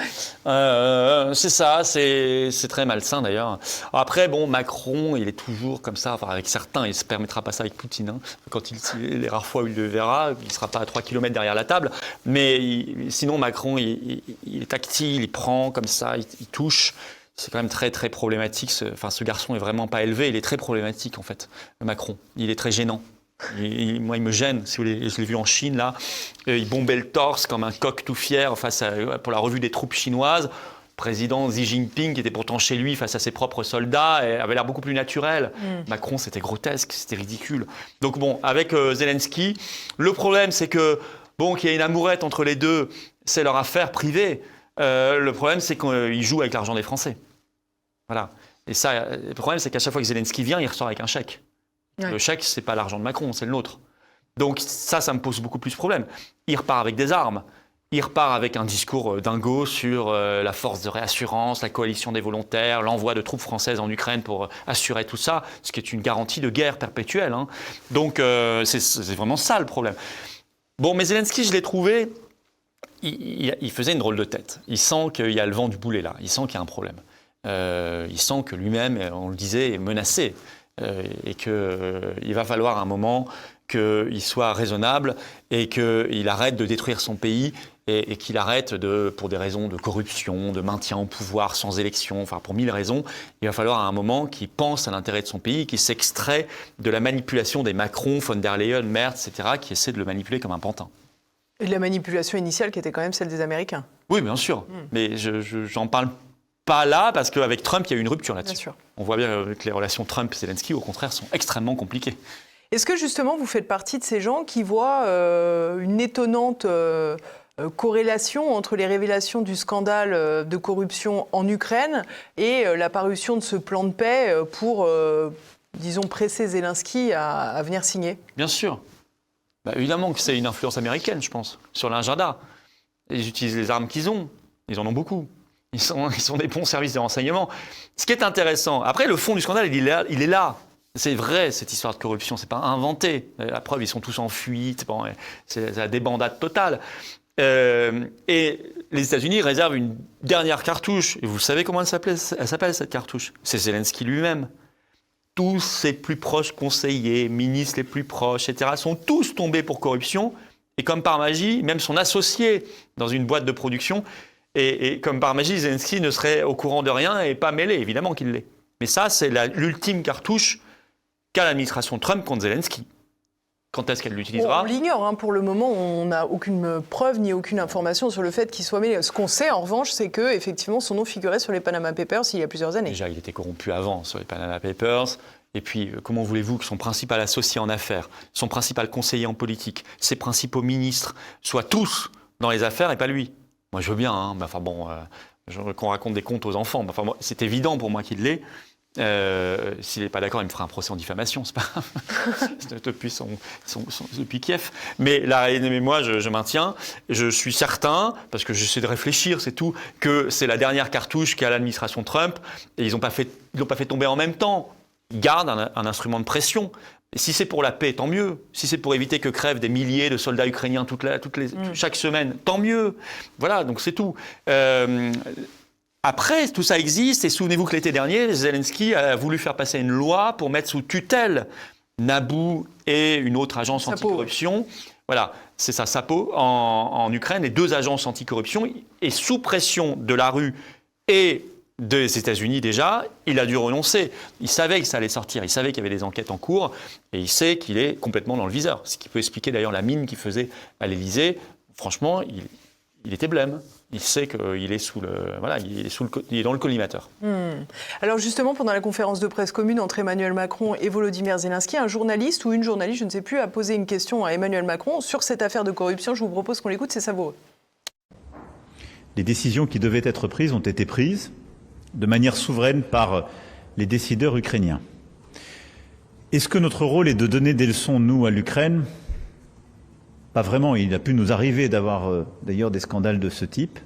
C'est ça, c'est très malsain d'ailleurs. Après, bon, Macron, il est toujours comme ça, enfin, avec certains, il ne se permettra pas ça avec Poutine. Hein. Quand les rares fois où il le verra, il ne sera pas à 3 km derrière la table. Mais sinon, Macron, il est tactile, il prend comme ça, il touche. C'est quand même très, très problématique. Ce garçon n'est vraiment pas élevé, il est très problématique, en fait, Macron. Il est très gênant. Moi, il me gêne, si vous voulez. Je l'ai vu en Chine, là. Il bombait le torse comme un coq tout fier pour la revue des troupes chinoises. Le président Xi Jinping, qui était pourtant chez lui face à ses propres soldats, avait l'air beaucoup plus naturel. Macron, c'était grotesque, c'était ridicule. Donc bon, avec Zelensky, le problème, c'est que, qu'il y ait une amourette entre les deux, c'est leur affaire privée. Le problème, c'est qu'ils jouent avec l'argent des Français. Voilà. Et ça, le problème, c'est qu'à chaque fois que Zelensky vient, il ressort avec un chèque. Ouais. Le chèque, c'est pas l'argent de Macron, c'est le nôtre. Donc ça me pose beaucoup plus de problèmes. Il repart avec des armes. Il repart avec un discours dingo sur la force de réassurance, la coalition des volontaires, l'envoi de troupes françaises en Ukraine pour assurer tout ça, ce qui est une garantie de guerre perpétuelle. Hein. Donc c'est vraiment ça le problème. Bon, mais Zelensky, je l'ai trouvé, il faisait une drôle de tête. Il sent qu'il y a le vent du boulet là, il sent qu'il y a un problème. Il sent que lui-même, on le disait, est menacé. Et qu'il va falloir un moment qu'il soit raisonnable et qu'il arrête de détruire son pays et qu'il arrête, pour des raisons de corruption, de maintien au pouvoir sans élection, enfin pour 1000 raisons, il va falloir à un moment qu'il pense à l'intérêt de son pays, qu'il s'extrait de la manipulation des Macron, von der Leyen, Merz, etc., qui essaient de le manipuler comme un pantin. Et de la manipulation initiale qui était quand même celle des Américains. Oui, bien sûr, mais j'en parle pas là, parce qu'avec Trump, il y a eu une rupture là-dessus. Bien sûr. On voit bien que les relations Trump-Zelensky, au contraire, sont extrêmement compliquées. Est-ce que justement, vous faites partie de ces gens qui voient une étonnante corrélation entre les révélations du scandale de corruption en Ukraine et la parution de ce plan de paix pour, disons, presser Zelensky à venir signer ? Bien sûr. Évidemment que c'est une influence américaine, je pense, sur l'agenda. Ils utilisent les armes qu'ils ont. Ils en ont beaucoup. Ils sont des bons services de renseignement. Ce qui est intéressant, après le fond du scandale, il est là. C'est vrai, cette histoire de corruption, c'est pas inventé. La preuve, ils sont tous en fuite, c'est la débandade totale. Et les États-Unis réservent une dernière cartouche. Et vous savez comment elle s'appelle cette cartouche ? C'est Zelensky lui-même. Tous ses plus proches conseillers, ministres les plus proches, etc., sont tous tombés pour corruption. Et comme par magie, même son associé dans une boîte de production. Et comme par magie, Zelensky ne serait au courant de rien et pas mêlé, évidemment qu'il l'est. Mais ça, c'est l'ultime cartouche qu'a l'administration Trump contre Zelensky. Quand est-ce qu'elle l'utilisera ? On l'ignore, pour le moment, on n'a aucune preuve ni aucune information sur le fait qu'il soit mêlé. Ce qu'on sait, en revanche, c'est qu'effectivement, son nom figurait sur les Panama Papers il y a plusieurs années. Déjà, il était corrompu avant sur les Panama Papers. Et puis, comment voulez-vous que son principal associé en affaires, son principal conseiller en politique, ses principaux ministres soient tous dans les affaires et pas lui ? Moi, je veux bien, qu'on raconte des contes aux enfants. C'est évident pour moi qu'il l'est. S'il n'est pas d'accord, il me fera un procès en diffamation, c'est pas depuis Kiev. Mais moi, je maintiens, je suis certain, parce que j'essaie de réfléchir, c'est tout, que c'est la dernière cartouche qu'a l'administration Trump, et ils l'ont pas fait tomber en même temps. Ils gardent un instrument de pression. Et si c'est pour la paix, tant mieux. Si c'est pour éviter que crèvent des milliers de soldats ukrainiens chaque semaine, tant mieux. Voilà, donc c'est tout. Après, tout ça existe, et souvenez-vous que l'été dernier, Zelensky a voulu faire passer une loi pour mettre sous tutelle Naboo et une autre agence anticorruption. Voilà, c'est ça, SAPO, en Ukraine, les deux agences anticorruption, et sous pression de la rue et des États-Unis déjà, il a dû renoncer. Il savait que ça allait sortir, il savait qu'il y avait des enquêtes en cours, et il sait qu'il est complètement dans le viseur. Ce qui peut expliquer d'ailleurs la mine qu'il faisait à l'Élysée. Franchement, il était blême. Il sait qu'il est il est dans le collimateur. Alors justement, pendant la conférence de presse commune entre Emmanuel Macron et Volodymyr Zelensky, un journaliste ou une journaliste, je ne sais plus, a posé une question à Emmanuel Macron sur cette affaire de corruption. Je vous propose qu'on l'écoute, c'est savoureux. Les décisions qui devaient être prises ont été prises de manière souveraine par les décideurs ukrainiens. Est-ce que notre rôle est de donner des leçons, nous, à l'Ukraine ? Pas vraiment. Il a pu nous arriver d'avoir d'ailleurs des scandales de ce type.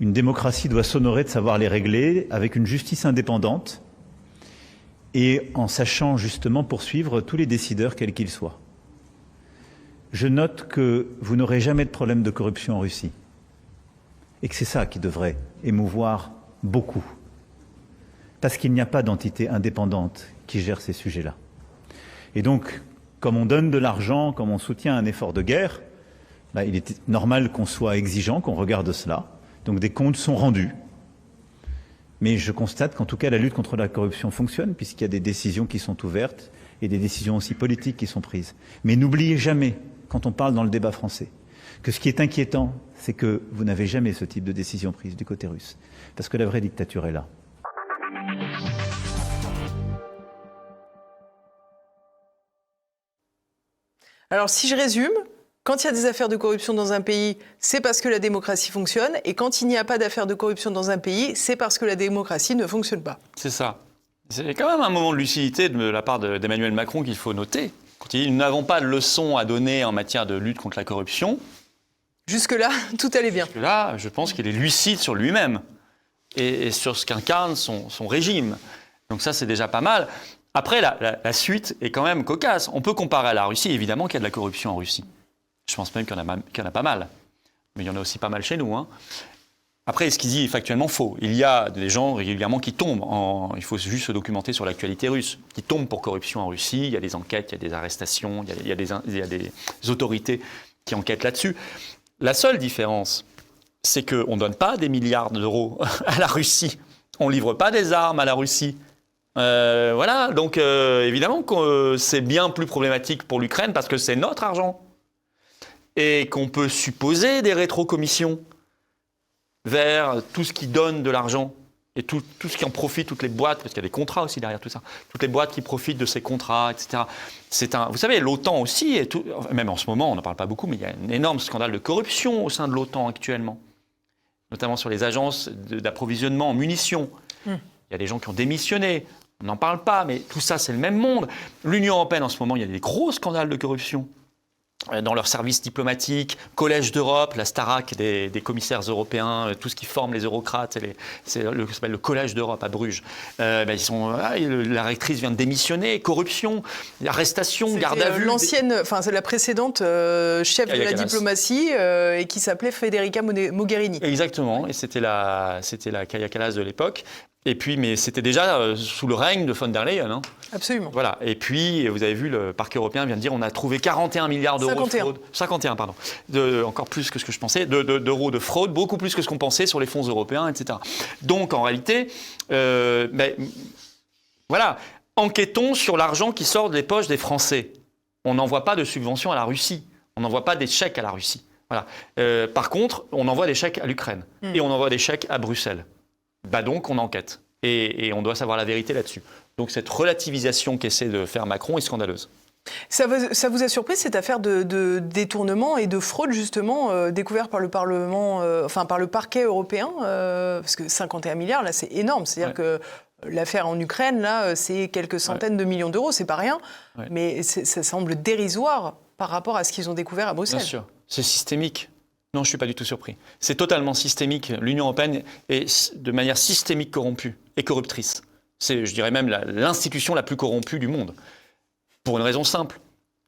Une démocratie doit s'honorer de savoir les régler avec une justice indépendante et en sachant justement poursuivre tous les décideurs, quels qu'ils soient. Je note que vous n'aurez jamais de problème de corruption en Russie et que c'est ça qui devrait émouvoir beaucoup. Parce qu'il n'y a pas d'entité indépendante qui gère ces sujets-là. Et donc, comme on donne de l'argent, comme on soutient un effort de guerre, il est normal qu'on soit exigeant, qu'on regarde cela. Donc des comptes sont rendus. Mais je constate qu'en tout cas, la lutte contre la corruption fonctionne, puisqu'il y a des décisions qui sont ouvertes et des décisions aussi politiques qui sont prises. Mais n'oubliez jamais, quand on parle dans le débat français, que ce qui est inquiétant, c'est que vous n'avez jamais ce type de décision prise du côté russe. Parce que la vraie dictature est là. Alors si je résume, quand il y a des affaires de corruption dans un pays, c'est parce que la démocratie fonctionne. Et quand il n'y a pas d'affaires de corruption dans un pays, c'est parce que la démocratie ne fonctionne pas. C'est ça. C'est quand même un moment de lucidité de la part d'Emmanuel Macron qu'il faut noter. Quand il dit « nous n'avons pas de leçons à donner en matière de lutte contre la corruption », jusque-là, tout allait bien. Jusque-là, je pense qu'il est lucide sur lui-même et sur ce qu'incarne son régime. Donc ça, c'est déjà pas mal. Après, la suite est quand même cocasse. On peut comparer à la Russie, évidemment qu'il y a de la corruption en Russie. Je pense même qu'il y en a pas mal. Mais il y en a aussi pas mal chez nous. Après, ce qu'il dit est factuellement faux. Il y a des gens régulièrement qui tombent, il faut juste se documenter sur l'actualité russe, qui tombent pour corruption en Russie. Il y a des enquêtes, il y a des arrestations, il y a des autorités qui enquêtent là-dessus. La seule différence, c'est qu'on ne donne pas des milliards d'euros à la Russie. On ne livre pas des armes à la Russie. Voilà, donc évidemment que c'est bien plus problématique pour l'Ukraine parce que c'est notre argent. Et qu'on peut supposer des rétrocommissions vers tout ce qui donne de l'argent et tout ce qui en profite, toutes les boîtes, parce qu'il y a des contrats aussi derrière tout ça, toutes les boîtes qui profitent de ces contrats, etc. Vous savez, l'OTAN aussi, même en ce moment, on n'en parle pas beaucoup, mais il y a un énorme scandale de corruption au sein de l'OTAN actuellement, notamment sur les agences d'approvisionnement en munitions. Il y a des gens qui ont démissionné, on n'en parle pas, mais tout ça, c'est le même monde. L'Union européenne, en ce moment, il y a des gros scandales de corruption dans leurs services diplomatiques, Collège d'Europe, la Starac des commissaires européens, tout ce qui forme les eurocrates, ça s'appelle le Collège d'Europe à Bruges. La rectrice vient de démissionner, corruption, arrestation, garde à vue. C'est la précédente chef de la diplomatie et qui s'appelait Federica Mogherini. Exactement, et c'était la Kaja Kallas de l'époque. Et puis, mais c'était déjà sous le règne de von der Leyen. Absolument. Voilà. Et puis, vous avez vu, le parquet européen vient de dire on a trouvé 41 milliards d'euros de fraude. 51, pardon. Encore plus que ce que je pensais, d'euros de fraude, beaucoup plus que ce qu'on pensait sur les fonds européens, etc. Donc, en réalité, voilà, enquêtons sur l'argent qui sort des poches des Français. On n'envoie pas de subventions à la Russie. On n'envoie pas des chèques à la Russie. Voilà. Par contre, on envoie des chèques à l'Ukraine. Et on envoie des chèques à Bruxelles. Donc, on enquête. Et on doit savoir la vérité là-dessus. Donc, cette relativisation qu'essaie de faire Macron est scandaleuse. Ça vous a surpris, cette affaire de détournement et de fraude, justement, découverte par le Parlement, par le parquet européen parce que 51 milliards, là, c'est énorme. C'est-à-dire que l'affaire en Ukraine, là, c'est quelques centaines de millions d'euros, c'est pas rien. Mais ça semble dérisoire par rapport à ce qu'ils ont découvert à Bruxelles. Bien sûr. C'est systémique. Non, je ne suis pas du tout surpris. C'est totalement systémique. L'Union européenne est de manière systémique corrompue et corruptrice. C'est, je dirais même, l'institution la plus corrompue du monde. Pour une raison simple.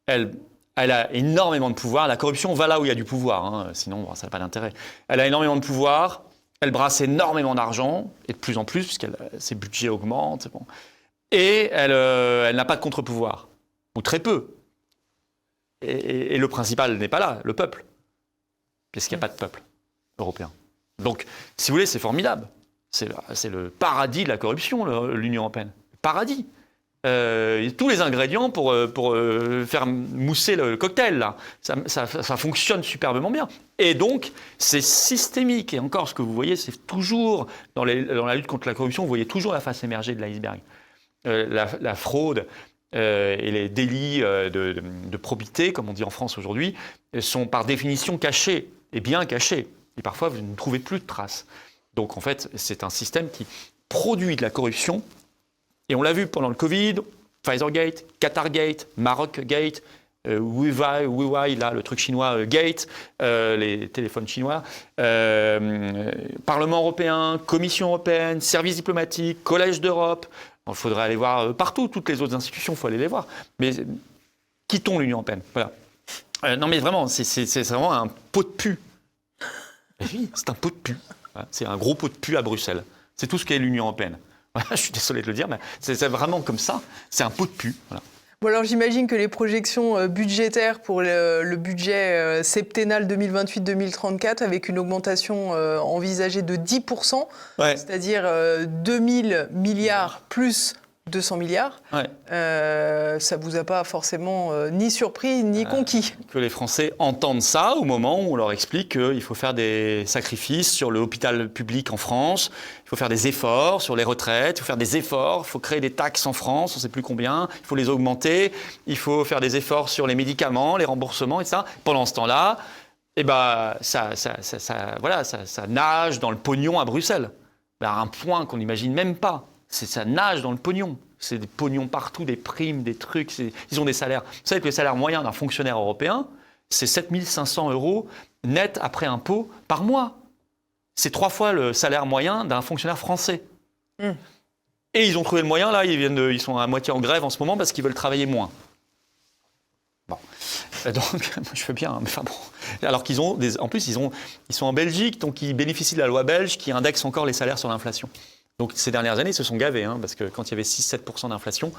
Elle a énormément de pouvoir. La corruption va là où il y a du pouvoir. Sinon, ça n'a pas d'intérêt. Elle a énormément de pouvoir. Elle brasse énormément d'argent, et de plus en plus, puisque ses budgets augmentent. Bon. Et elle n'a pas de contre-pouvoir. Ou très peu. Et le principal n'est pas là, le peuple. Parce qu'il n'y a pas de peuple européen. Donc, si vous voulez, c'est formidable. c'est le paradis de la corruption, l'Union européenne. Paradis. Tous les ingrédients pour faire mousser le cocktail, là. Ça fonctionne superbement bien. Et donc, c'est systémique. Et encore, ce que vous voyez, c'est toujours, dans la lutte contre la corruption, vous voyez toujours la face émergée de l'iceberg. La fraude et les délits de probité, comme on dit en France aujourd'hui, sont par définition cachés, et bien cachés. Et parfois, vous ne trouvez plus de traces. Donc, en fait, c'est un système qui produit de la corruption. Et on l'a vu pendant le Covid, Pfizergate, Qatargate, Marocgate, Huawei, là, le truc chinois Gate, les téléphones chinois, Parlement européen, Commission européenne, services diplomatiques, Collège d'Europe. Il faudrait aller voir partout, toutes les autres institutions, il faut aller les voir. Mais quittons l'Union européenne. Voilà. Non mais vraiment, c'est vraiment un pot de pu. Et oui, c'est un pot de pu. Voilà. C'est un gros pot de pu à Bruxelles. C'est tout ce qu'est l'Union européenne. Voilà, je suis désolé de le dire, mais c'est vraiment comme ça. C'est un pot de pu. Voilà. Bon alors j'imagine que les projections budgétaires pour le budget septennal 2028-2034 avec une augmentation envisagée de 10%, ouais. C'est-à-dire 2000 milliards plus 200 milliards, ouais. Ça ne vous a pas forcément ni surpris ni conquis. Que les Français entendent ça au moment où on leur explique qu'il faut faire des sacrifices sur l'hôpital public en France, il faut faire des efforts sur les retraites, il faut faire des efforts, il faut créer des taxes en France, on ne sait plus combien, il faut les augmenter, il faut faire des efforts sur les médicaments, les remboursements, etc. Pendant ce temps-là, eh ben, ça nage dans le pognon à Bruxelles, à un point qu'on n'imagine même pas. Ça nage dans le pognon. C'est des pognons partout, des primes, des trucs. Ils ont des salaires. Vous savez que le salaire moyen d'un fonctionnaire européen, c'est 7 500 € net après impôt par mois. C'est 3 fois le salaire moyen d'un fonctionnaire français. Et ils ont trouvé le moyen, là, ils sont à moitié en grève en ce moment parce qu'ils veulent travailler moins. Bon. Donc, je veux bien, mais enfin bon. Alors qu'ils ont en plus, ils sont en Belgique, donc ils bénéficient de la loi belge qui indexe encore les salaires sur l'inflation. Donc ces dernières années, ils se sont gavés, parce que quand il y avait 6-7% d'inflation,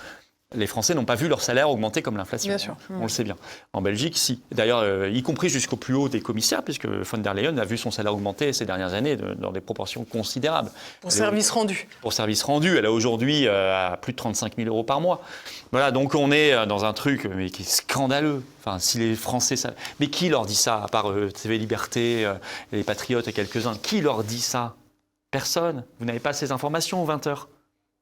les Français n'ont pas vu leur salaire augmenter comme l'inflation. Bien sûr. On le sait bien. En Belgique, si. D'ailleurs, y compris jusqu'au plus haut des commissaires, puisque von der Leyen a vu son salaire augmenter ces dernières années dans des proportions considérables. Pour service rendu. Pour service rendu. Elle a aujourd'hui à plus de 35 000 € par mois. Voilà, donc on est dans un truc mais qui est scandaleux. Enfin, si les Français... Mais qui leur dit ça, à part TV Liberté, les Patriotes et quelques-uns? Qui leur dit ça? Personne. Vous n'avez pas ces informations aux 20h.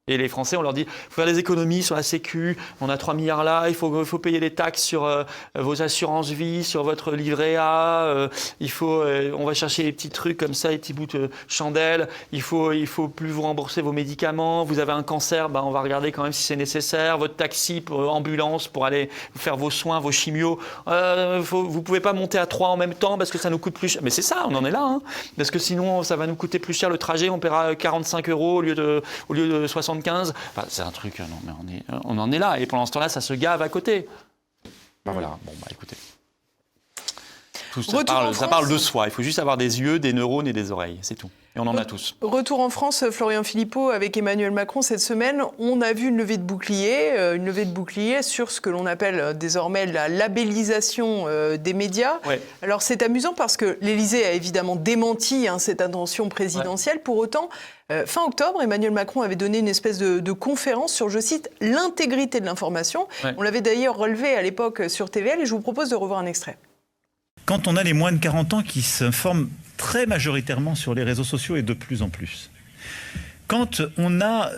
Et les Français, on leur dit, il faut faire des économies sur la Sécu, on a 3 milliards là, il faut payer des taxes sur vos assurances vie, sur votre livret A, on va chercher les petits trucs comme ça, les petits bouts de chandelle, il faut plus vous rembourser vos médicaments, vous avez un cancer, on va regarder quand même si c'est nécessaire, votre taxi pour ambulance pour aller faire vos soins, vos chimios, vous pouvez pas monter à 3 en même temps parce que ça nous coûte plus cher. Mais c'est ça, on en est là, parce que sinon ça va nous coûter plus cher le trajet, on paiera 45 € au lieu de 75. Enfin, c'est un truc, non, mais on en est là. Et pendant ce temps-là, ça se gave à côté. Voilà, écoutez. Tout ça parle de soi. Il faut juste avoir des yeux, des neurones et des oreilles. C'est tout. Et on en a tous. Retour en France, Florian Philippot, avec Emmanuel Macron cette semaine. On a vu une levée de bouclier sur ce que l'on appelle désormais la labellisation des médias. Ouais. Alors c'est amusant parce que l'Élysée a évidemment démenti cette intention présidentielle. Ouais. Pour autant, fin octobre, Emmanuel Macron avait donné une espèce de conférence sur, je cite, l'intégrité de l'information. Ouais. On l'avait d'ailleurs relevé à l'époque sur TVL et je vous propose de revoir un extrait. Quand on a les moins de 40 ans qui s'informent très majoritairement sur les réseaux sociaux et de plus en plus, quand on a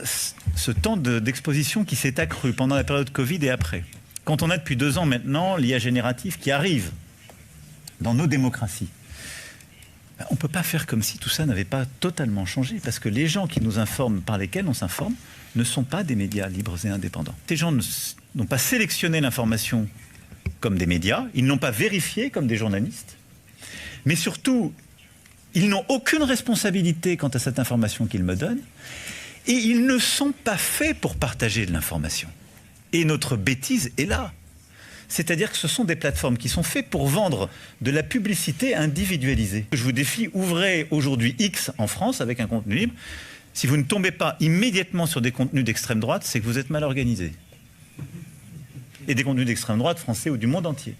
ce temps d'exposition qui s'est accru pendant la période Covid et après, quand on a depuis 2 ans maintenant l'IA générative qui arrive dans nos démocraties, on ne peut pas faire comme si tout ça n'avait pas totalement changé, parce que les gens qui nous informent, par lesquels on s'informe, ne sont pas des médias libres et indépendants. Ces gens n'ont pas sélectionné l'information comme des médias, ils n'ont pas vérifié comme des journalistes, mais surtout, ils n'ont aucune responsabilité quant à cette information qu'ils me donnent, et ils ne sont pas faits pour partager de l'information. Et notre bêtise est là. C'est-à-dire que ce sont des plateformes qui sont faites pour vendre de la publicité individualisée. Je vous défie, ouvrez aujourd'hui X en France avec un contenu libre. Si vous ne tombez pas immédiatement sur des contenus d'extrême droite, c'est que vous êtes mal organisé. Et des contenus d'extrême droite français ou du monde entier.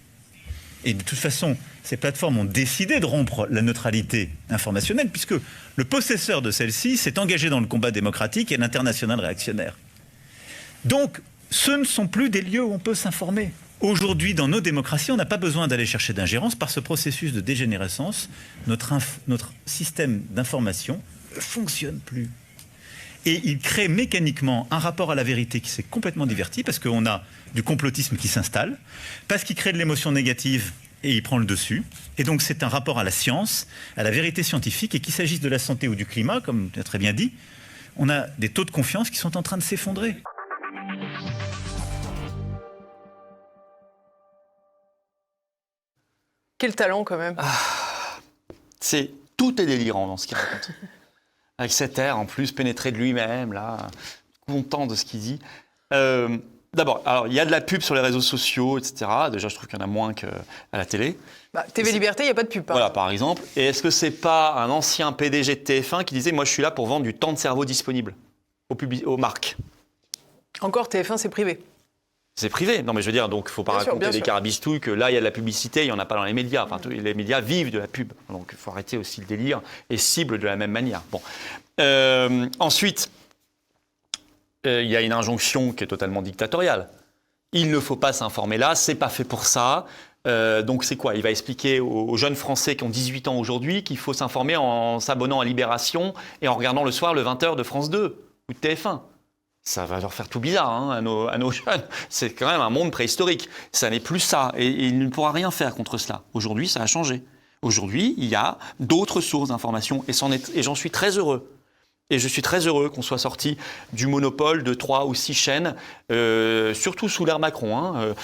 Et de toute façon, ces plateformes ont décidé de rompre la neutralité informationnelle, puisque le possesseur de celle-ci s'est engagé dans le combat démocratique et l'international réactionnaire. Donc, ce ne sont plus des lieux où on peut s'informer. Aujourd'hui, dans nos démocraties, on n'a pas besoin d'aller chercher d'ingérence. Par ce processus de dégénérescence, notre système d'information ne fonctionne plus. Et il crée mécaniquement un rapport à la vérité qui s'est complètement diverti, parce qu'on a du complotisme qui s'installe, parce qu'il crée de l'émotion négative et il prend le dessus. Et donc c'est un rapport à la science, à la vérité scientifique, et qu'il s'agisse de la santé ou du climat, comme tu as très bien dit, on a des taux de confiance qui sont en train de s'effondrer. Quel talent quand même. Tout est délirant dans ce qu'il raconte. Avec cet air en plus pénétré de lui-même, là, content de ce qu'il dit. D'abord, alors, il y a de la pub sur les réseaux sociaux, etc. Déjà, je trouve qu'il y en a moins qu'à la télé. TV Liberté, il n'y a pas de pub. Voilà, par exemple. Et est-ce que c'est pas un ancien PDG de TF1 qui disait « Moi, je suis là pour vendre du temps de cerveau disponible aux marques ». Encore, TF1, c'est privé. C'est privé. Non, mais je veux dire, donc il ne faut pas raconter des carabistouilles que là, il y a de la publicité, il n'y en a pas dans les médias. Enfin, les médias vivent de la pub. Donc, il faut arrêter aussi le délire et cible de la même manière. Bon. Ensuite, il y a une injonction qui est totalement dictatoriale. Il ne faut pas s'informer là, c'est pas fait pour ça. Donc, c'est quoi? Il va expliquer aux jeunes Français qui ont 18 ans aujourd'hui qu'il faut s'informer en s'abonnant à Libération et en regardant le soir le 20h de France 2 ou de TF1. Ça va leur faire tout bizarre à nos jeunes. C'est quand même un monde préhistorique. Ça n'est plus ça. Et il ne pourra rien faire contre cela. Aujourd'hui, ça a changé. Aujourd'hui, il y a d'autres sources d'information. Et j'en suis très heureux. Et je suis très heureux qu'on soit sorti du monopole de 3 ou 6 chaînes, surtout sous l'ère Macron,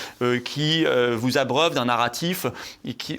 qui vous abreuvent d'un narratif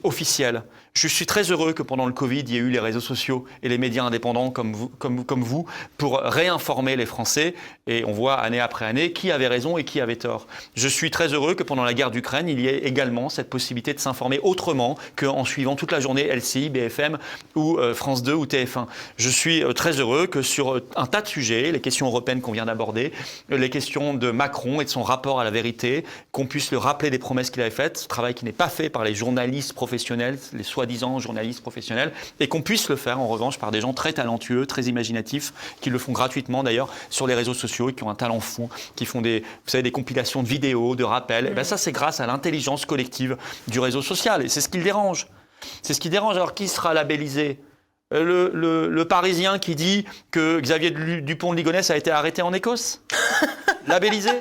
officiel. Je suis très heureux que pendant le Covid, il y ait eu les réseaux sociaux et les médias indépendants comme vous pour réinformer les Français. Et on voit année après année qui avait raison et qui avait tort. Je suis très heureux que pendant la guerre d'Ukraine, il y ait également cette possibilité de s'informer autrement qu'en suivant toute la journée LCI, BFM ou France 2 ou TF1. Je suis très heureux que sur un tas de sujets, les questions européennes qu'on vient d'aborder, les questions de Macron et de son rapport à la vérité, qu'on puisse le rappeler des promesses qu'il avait faites, ce travail qui n'est pas fait par les journalistes professionnels, les soi-disant journalistes professionnels, et qu'on puisse le faire en revanche par des gens très talentueux, très imaginatifs, qui le font gratuitement d'ailleurs sur les réseaux sociaux et qui ont un talent fou, qui font des compilations de vidéos, de rappels. Et bien ça, c'est grâce à l'intelligence collective du réseau social, et c'est ce qui le dérange. C'est ce qui dérange. Alors qui sera labellisé ? Le Parisien qui dit que Xavier Dupont de Ligonnès a été arrêté en Écosse, labellisé.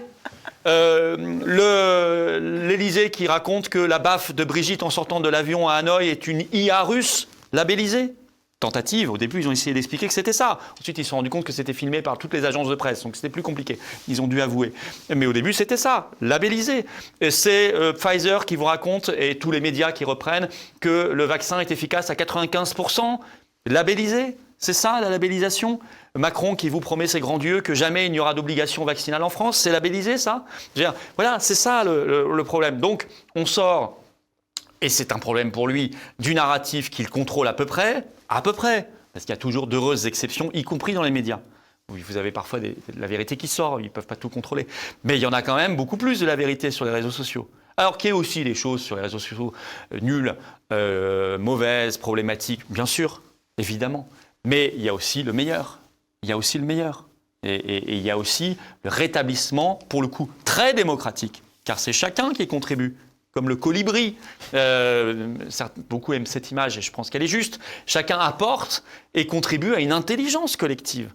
L'Élysée qui raconte que la baffe de Brigitte en sortant de l'avion à Hanoï est une IA russe, labellisée. Tentative, au début ils ont essayé d'expliquer que c'était ça. Ensuite ils se sont rendus compte que c'était filmé par toutes les agences de presse, donc c'était plus compliqué. Ils ont dû avouer. Mais au début c'était ça, labellisé. Et c'est Pfizer qui vous raconte, et tous les médias qui reprennent, que le vaccin est efficace à 95%, labellisé. C'est ça la labellisation. Macron qui vous promet ses grands dieux que jamais il n'y aura d'obligation vaccinale en France, c'est labellisé ça. Voilà, c'est ça le problème. Donc on sort, et c'est un problème pour lui, du narratif qu'il contrôle à peu près, parce qu'il y a toujours d'heureuses exceptions, y compris dans les médias. Vous avez parfois de la vérité qui sort, ils ne peuvent pas tout contrôler. Mais il y en a quand même beaucoup plus de la vérité sur les réseaux sociaux. Alors qu'il y a aussi des choses sur les réseaux sociaux nulles, mauvaises, problématiques, bien sûr, évidemment. Mais il y a aussi le meilleur. Et il y a aussi le rétablissement, pour le coup, très démocratique, car c'est chacun qui contribue. Comme le colibri. Beaucoup aiment cette image et je pense qu'elle est juste. Chacun apporte et contribue à une intelligence collective.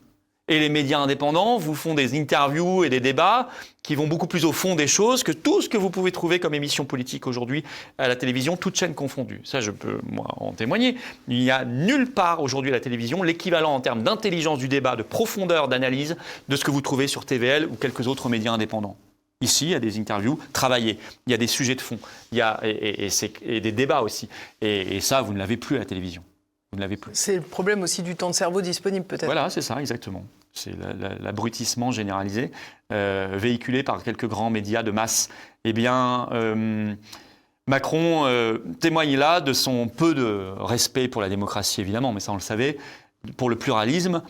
Et les médias indépendants vous font des interviews et des débats qui vont beaucoup plus au fond des choses que tout ce que vous pouvez trouver comme émission politique aujourd'hui à la télévision, toutes chaînes confondues. Ça, je peux moi en témoigner. Il n'y a nulle part aujourd'hui à la télévision l'équivalent en termes d'intelligence du débat, de profondeur d'analyse de ce que vous trouvez sur TVL ou quelques autres médias indépendants. Ici, il y a des interviews travaillées, il y a des sujets de fond, il y a et des débats aussi. Et ça, vous ne l'avez plus à la télévision. Vous ne l'avez plus. C'est le problème aussi du temps de cerveau disponible, peut-être. Voilà, c'est ça, exactement. C'est l'abrutissement généralisé, véhiculé par quelques grands médias de masse. Eh bien, Macron témoigne là de son peu de respect pour la démocratie, évidemment, mais ça on le savait, pour le pluralisme,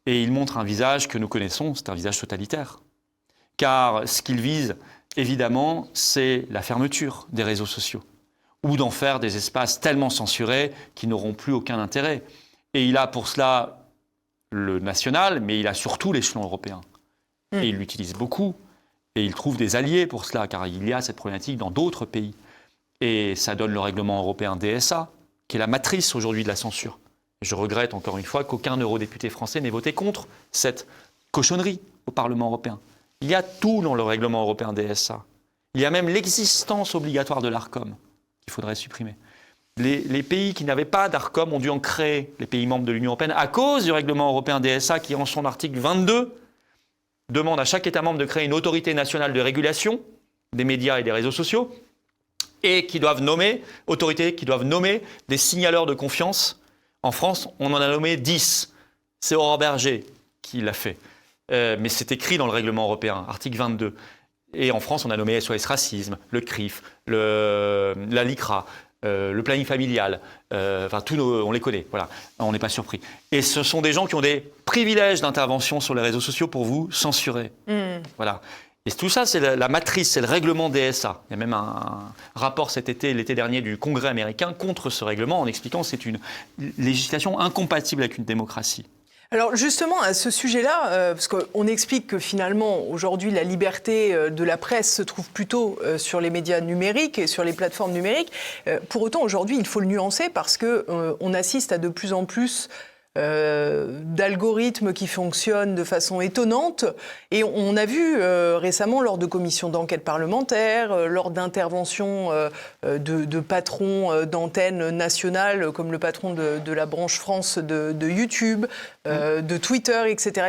et il montre un visage que nous connaissons, c'est un visage totalitaire. Car ce qu'il vise, évidemment, c'est la fermeture des réseaux sociaux. ou d'en faire des espaces tellement censurés qui n'auront plus aucun intérêt. Et il a pour cela le national, mais il a surtout l'échelon européen. Et il l'utilise beaucoup, et il trouve des alliés pour cela, car il y a cette problématique dans d'autres pays. Et ça donne le règlement européen DSA, qui est la matrice aujourd'hui de la censure. Je regrette encore une fois qu'aucun eurodéputé français n'ait voté contre cette cochonnerie au Parlement européen. Il y a tout dans le règlement européen DSA. Il y a même l'existence obligatoire de l'ARCOM qu'il faudrait supprimer. Les pays qui n'avaient pas d'ARCOM ont dû en créer, les pays membres de l'Union européenne, à cause du règlement européen DSA qui, en son article 22, demande à chaque État membre de créer une autorité nationale de régulation des médias et des réseaux sociaux et autorités qui doivent nommer des signaleurs de confiance. En France, on en a nommé 10. C'est Aurore Berger qui l'a fait. Mais c'est écrit dans le règlement européen, article 22. Et en France, on a nommé SOS Racisme, le CRIF, la LICRA, le planning familial, on les connaît, voilà, on n'est pas surpris. Et ce sont des gens qui ont des privilèges d'intervention sur les réseaux sociaux pour vous censurer. Voilà. Et tout ça, c'est la matrice, c'est le règlement DSA. Il y a même un rapport l'été dernier, du Congrès américain contre ce règlement en expliquant que c'est une législation incompatible avec une démocratie. Alors justement, à ce sujet-là, parce qu'on explique que finalement, aujourd'hui, la liberté de la presse se trouve plutôt sur les médias numériques et sur les plateformes numériques. Pour autant, aujourd'hui, il faut le nuancer parce qu'on assiste à de plus en plus d'algorithmes qui fonctionnent de façon étonnante. Et on a vu récemment, lors de commissions d'enquête parlementaires, lors d'interventions de patrons d'antennes nationales, comme le patron de la branche France de YouTube, de Twitter, etc.,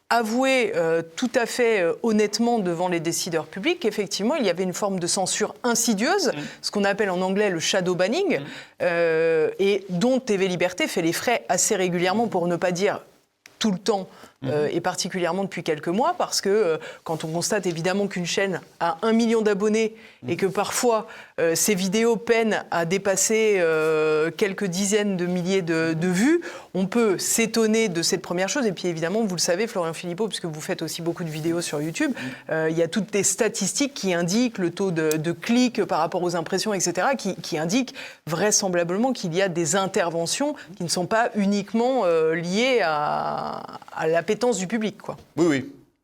avouer tout à fait honnêtement devant les décideurs publics qu'effectivement, il y avait une forme de censure insidieuse, ce qu'on appelle en anglais le shadow banning, et dont TV Liberté fait les frais assez régulièrement, pour ne pas dire tout le temps, et particulièrement depuis quelques mois, parce que quand on constate évidemment qu'une chaîne a 1 million d'abonnés et que parfois ces vidéos peinent à dépasser quelques dizaines de milliers de vues, on peut s'étonner de cette première chose. Et puis évidemment, vous le savez, Florian Philippot, puisque vous faites aussi beaucoup de vidéos sur YouTube, il y a toutes les statistiques qui indiquent le taux de clics par rapport aux impressions, etc., qui indiquent vraisemblablement qu'il y a des interventions qui ne sont pas uniquement liées à l'appétence du public, quoi. Oui.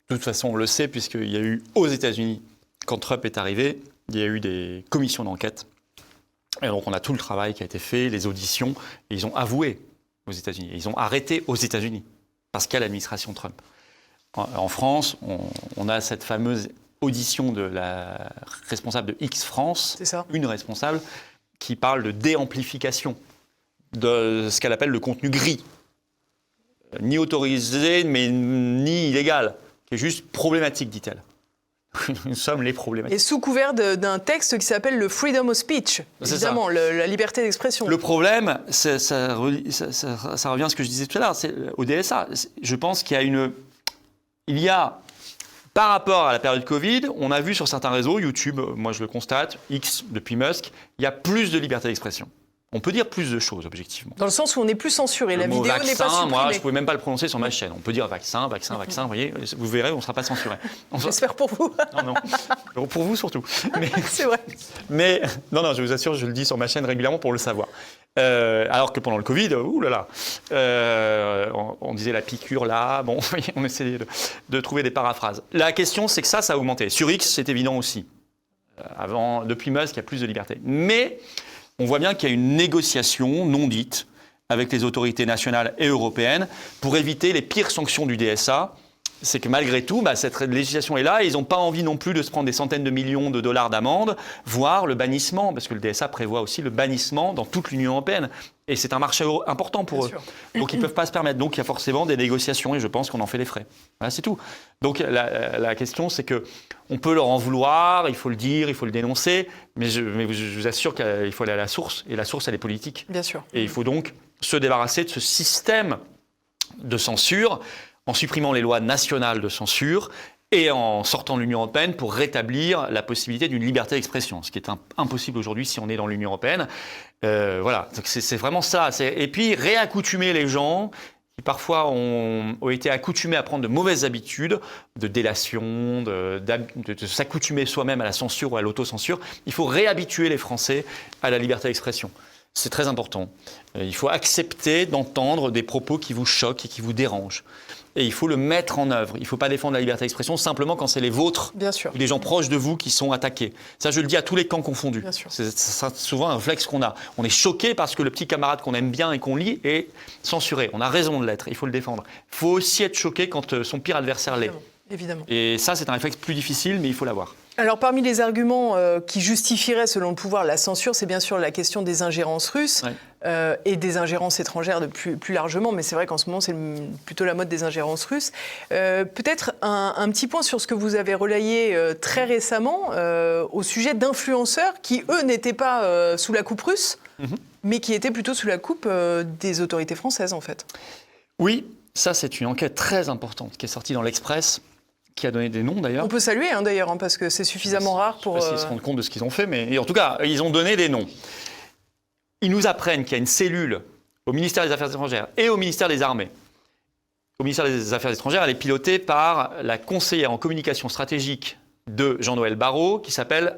De toute façon, on le sait, puisqu'il y a eu aux États-Unis, quand Trump est arrivé, il y a eu des commissions d'enquête. Et donc, on a tout le travail qui a été fait, les auditions, et ils ont avoué aux États-Unis. Ils ont arrêté aux États-Unis, parce qu'il y a l'administration Trump. En France, on a cette fameuse audition de la responsable de X-France, une responsable, qui parle de déamplification de ce qu'elle appelle le contenu gris. Ni autorisé, mais ni illégal, qui est juste problématique, dit-elle. Nous sommes les problématiques. Et sous couvert d'un texte qui s'appelle le freedom of speech, évidemment, la liberté d'expression. Le problème, ça revient à ce que je disais tout à l'heure, c'est au DSA. Je pense qu'il y a, par rapport à la période Covid, on a vu sur certains réseaux, YouTube, moi je le constate, X depuis Musk, il y a plus de liberté d'expression. On peut dire plus de choses, objectivement. Dans le sens où on n'est plus censuré, la vidéo n'est pas supprimée. Moi, je ne pouvais même pas le prononcer sur ma chaîne. On peut dire vaccin, vous voyez, vous verrez, on ne sera pas censuré. J'espère pour vous. Non. Pour vous surtout. C'est vrai. Mais, non, je vous assure, je le dis sur ma chaîne régulièrement pour le savoir. Alors que pendant le Covid, on disait la piqûre là, bon, on essayait de trouver des paraphrases. La question, c'est que ça a augmenté. Sur X, c'est évident aussi. Depuis Musk, il y a plus de liberté. Mais on voit bien qu'il y a une négociation non dite avec les autorités nationales et européennes pour éviter les pires sanctions du DSA. C'est que malgré tout, cette législation est là et ils n'ont pas envie non plus de se prendre des centaines de millions de dollars d'amende, voire le bannissement, parce que le DSA prévoit aussi le bannissement dans toute l'Union européenne. Et c'est un marché important pour eux. Donc ils ne peuvent pas se permettre. Donc il y a forcément des négociations et je pense qu'on en fait les frais. Voilà, c'est tout. Donc la question, c'est qu'on peut leur en vouloir, il faut le dire, il faut le dénoncer, mais je vous assure qu'il faut aller à la source. Et la source, elle est politique. Bien sûr. Et il faut donc se débarrasser de ce système de censure en supprimant les lois nationales de censure et en sortant de l'Union européenne pour rétablir la possibilité d'une liberté d'expression, ce qui est impossible aujourd'hui si on est dans l'Union européenne. Voilà, donc c'est vraiment ça. Et puis réaccoutumer les gens qui parfois ont été accoutumés à prendre de mauvaises habitudes, de délation, de s'accoutumer soi-même à la censure ou à l'autocensure. Il faut réhabituer les Français à la liberté d'expression. C'est très important. Il faut accepter d'entendre des propos qui vous choquent et qui vous dérangent. Et il faut le mettre en œuvre. Il ne faut pas défendre la liberté d'expression simplement quand c'est les vôtres, Bien sûr. ou les gens proches de vous qui sont attaqués. Ça, je le dis à tous les camps confondus. Bien sûr. C'est souvent un réflexe qu'on a. On est choqué parce que le petit camarade qu'on aime bien et qu'on lit est censuré. On a raison de l'être, il faut le défendre. Il faut aussi être choqué quand son pire adversaire l'est. Évidemment. Et ça, c'est un réflexe plus difficile, mais il faut l'avoir. Alors, parmi les arguments qui justifieraient, selon le pouvoir, la censure, c'est bien sûr la question des ingérences russes et des ingérences étrangères plus largement. Mais c'est vrai qu'en ce moment, c'est plutôt la mode des ingérences russes. Peut-être un petit point sur ce que vous avez relayé très récemment au sujet d'influenceurs qui, eux, n'étaient pas sous la coupe russe, mais qui étaient plutôt sous la coupe des autorités françaises, en fait. Oui, ça, c'est une enquête très importante qui est sortie dans l'Express, qui a donné des noms d'ailleurs. On peut saluer d'ailleurs, parce que c'est suffisamment rare pour... Je ne sais pas s'ils se rendent compte de ce qu'ils ont fait, mais en tout cas, ils ont donné des noms. Ils nous apprennent qu'il y a une cellule au ministère des Affaires étrangères et au ministère des Armées. Au ministère des Affaires étrangères, elle est pilotée par la conseillère en communication stratégique de Jean-Noël Barrot, qui s'appelle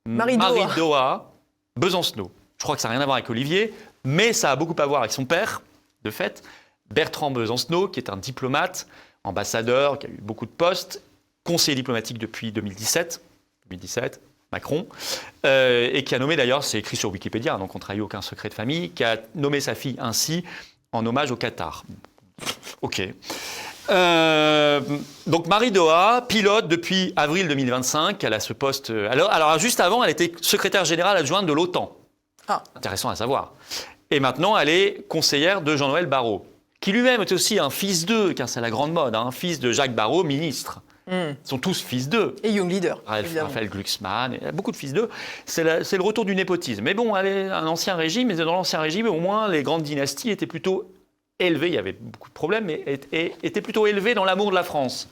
Marie-Doa Besancenot. Je crois que ça n'a rien à voir avec Olivier, mais ça a beaucoup à voir avec son père, de fait, Bertrand Besancenot, qui est un diplomate, ambassadeur, qui a eu beaucoup de postes, conseiller diplomatique depuis 2017, Macron, et qui a nommé d'ailleurs, c'est écrit sur Wikipédia, donc on ne trahit aucun secret de famille, qui a nommé sa fille ainsi en hommage au Qatar. Ok. Donc Marie-Doa pilote depuis avril 2025, elle a ce poste. Alors juste avant, elle était secrétaire générale adjointe de l'OTAN. Ah. Intéressant à savoir. Et maintenant, elle est conseillère de Jean-Noël Barrot, qui lui-même est aussi un fils d'eux, car c'est la grande mode, un fils de Jacques Barrot, ministre. Ils sont tous fils d'eux. Et Young Leader, évidemment. Raphaël Glucksmann, il y a beaucoup de fils d'eux. C'est le retour du népotisme. Mais bon, elle est un ancien régime, mais dans l'ancien régime, au moins, les grandes dynasties étaient plutôt élevées. Il y avait beaucoup de problèmes, mais étaient plutôt élevées dans l'amour de la France.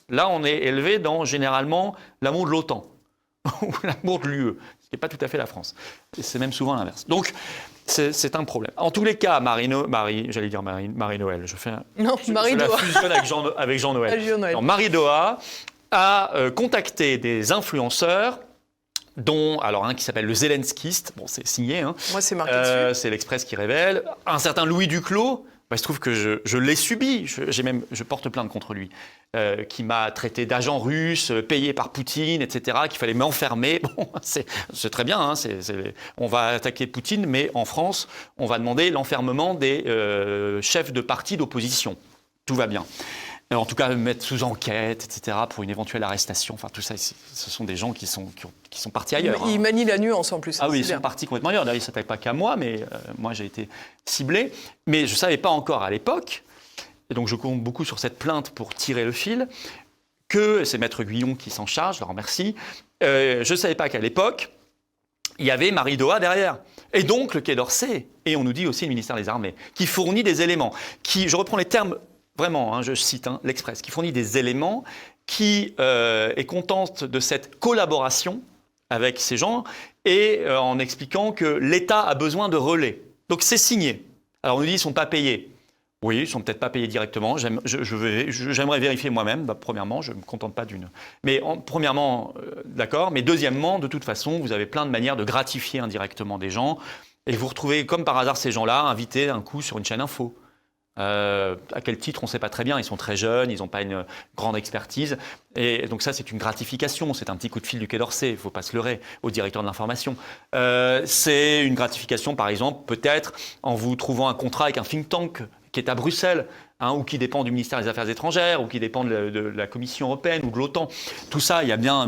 Là, on est élevé dans, généralement, l'amour de l'OTAN, ou l'amour de l'UE, ce qui n'est pas tout à fait la France. C'est même souvent l'inverse. Donc, c'est un problème. En tous les cas, Marie-Noël, je la fusionne avec Jean-Noël. Marie-Doa a contacté des influenceurs, dont alors un qui s'appelle le Zelenskiste, bon c'est signé, hein. Moi c'est marqué dessus. C'est l'Express qui révèle, un certain Louis Duclos. Il se trouve que je l'ai subi, je porte plainte contre lui, qui m'a traité d'agent russe, payé par Poutine, etc., qu'il fallait m'enfermer. Bon, c'est très bien, hein, on va attaquer Poutine, mais en France, on va demander l'enfermement des chefs de partis d'opposition. Tout va bien. En tout cas, mettre sous enquête, etc., pour une éventuelle arrestation. Enfin, tout ça, ce sont des gens qui sont partis ailleurs. Ils manient la nuance en plus. Ah oui, ils sont partis complètement ailleurs. D'ailleurs, ils ne s'attaquent pas qu'à moi, mais moi, j'ai été ciblé. Mais je ne savais pas encore à l'époque, et donc je compte beaucoup sur cette plainte pour tirer le fil, que c'est Maître Guillon qui s'en charge, je le remercie. Je ne savais pas qu'à l'époque, il y avait Marie-Doa derrière. Et donc, le Quai d'Orsay, et on nous dit aussi le ministère des Armées, qui fournit des éléments, je reprends les termes. Vraiment, hein, je cite l'Express, qui fournit des éléments, qui est contente de cette collaboration avec ces gens et en expliquant que l'État a besoin de relais. Donc c'est signé. Alors on nous dit qu'ils ne sont pas payés. Oui, ils ne sont peut-être pas payés directement. J'aimerais vérifier moi-même. Premièrement, je ne me contente pas d'une. Mais premièrement, d'accord. Mais deuxièmement, de toute façon, vous avez plein de manières de gratifier indirectement des gens. Et vous retrouvez, comme par hasard, ces gens-là invités d'un coup sur une chaîne info. À quel titre, on ne sait pas très bien. Ils sont très jeunes, ils n'ont pas une grande expertise. Et donc ça, c'est une gratification. C'est un petit coup de fil du Quai d'Orsay, il ne faut pas se leurrer, au directeur de l'information. C'est une gratification, par exemple, peut-être en vous trouvant un contrat avec un think tank qui est à Bruxelles, hein, ou qui dépend du ministère des Affaires étrangères, ou qui dépend de la Commission européenne ou de l'OTAN. Tout ça, il y a bien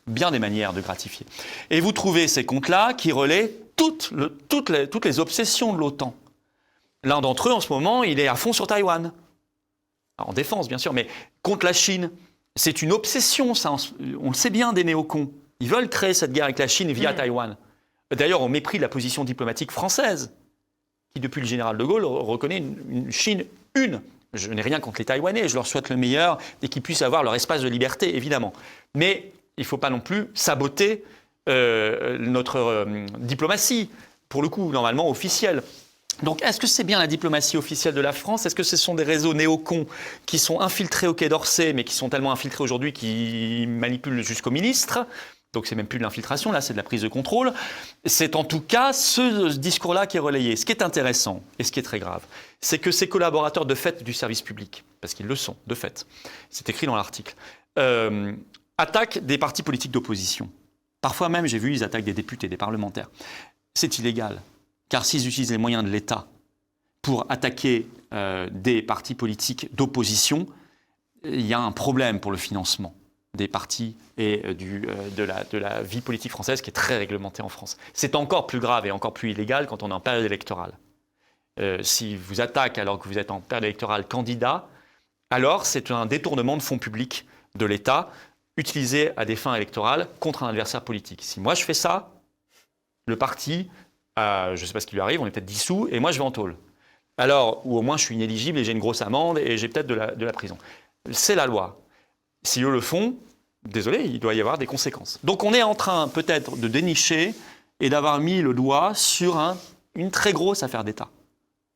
des manières de gratifier. Et vous trouvez ces comptes-là qui relaient toutes les obsessions de l'OTAN. L'un d'entre eux, en ce moment, il est à fond sur Taïwan. Alors, en défense, bien sûr, mais contre la Chine. C'est une obsession, ça. On le sait bien, des néocons. Ils veulent créer cette guerre avec la Chine via Taïwan. D'ailleurs, au mépris de la position diplomatique française, qui, depuis le général de Gaulle, reconnaît une Chine une. Je n'ai rien contre les Taïwanais, je leur souhaite le meilleur et qu'ils puissent avoir leur espace de liberté, évidemment. Mais il ne faut pas non plus saboter notre diplomatie, pour le coup, normalement officielle. Donc, est-ce que c'est bien la diplomatie officielle de la France? Est-ce que ce sont des réseaux néocons qui sont infiltrés au Quai d'Orsay, mais qui sont tellement infiltrés aujourd'hui qu'ils manipulent jusqu'au ministre? Donc, c'est même plus de l'infiltration, là, c'est de la prise de contrôle. C'est en tout cas ce discours-là qui est relayé. Ce qui est intéressant, et ce qui est très grave, c'est que ces collaborateurs de fait du service public, parce qu'ils le sont, de fait, c'est écrit dans l'article, attaquent des partis politiques d'opposition. Parfois même, j'ai vu, ils attaquent des députés, des parlementaires. C'est illégal. Car s'ils utilisent les moyens de l'État pour attaquer des partis politiques d'opposition, il y a un problème pour le financement des partis et de la vie politique française qui est très réglementée en France. C'est encore plus grave et encore plus illégal quand on est en période électorale. Si vous attaquez alors que vous êtes en période électorale candidat, alors c'est un détournement de fonds publics de l'État utilisé à des fins électorales contre un adversaire politique. Si moi je fais ça, le parti... je ne sais pas ce qui lui arrive, on est peut-être dissous, et moi je vais en tôle. Alors, ou au moins je suis inéligible et j'ai une grosse amende et j'ai peut-être de la prison. C'est la loi. Si eux le font, désolé, il doit y avoir des conséquences. Donc on est en train peut-être de dénicher et d'avoir mis le doigt sur une très grosse affaire d'État.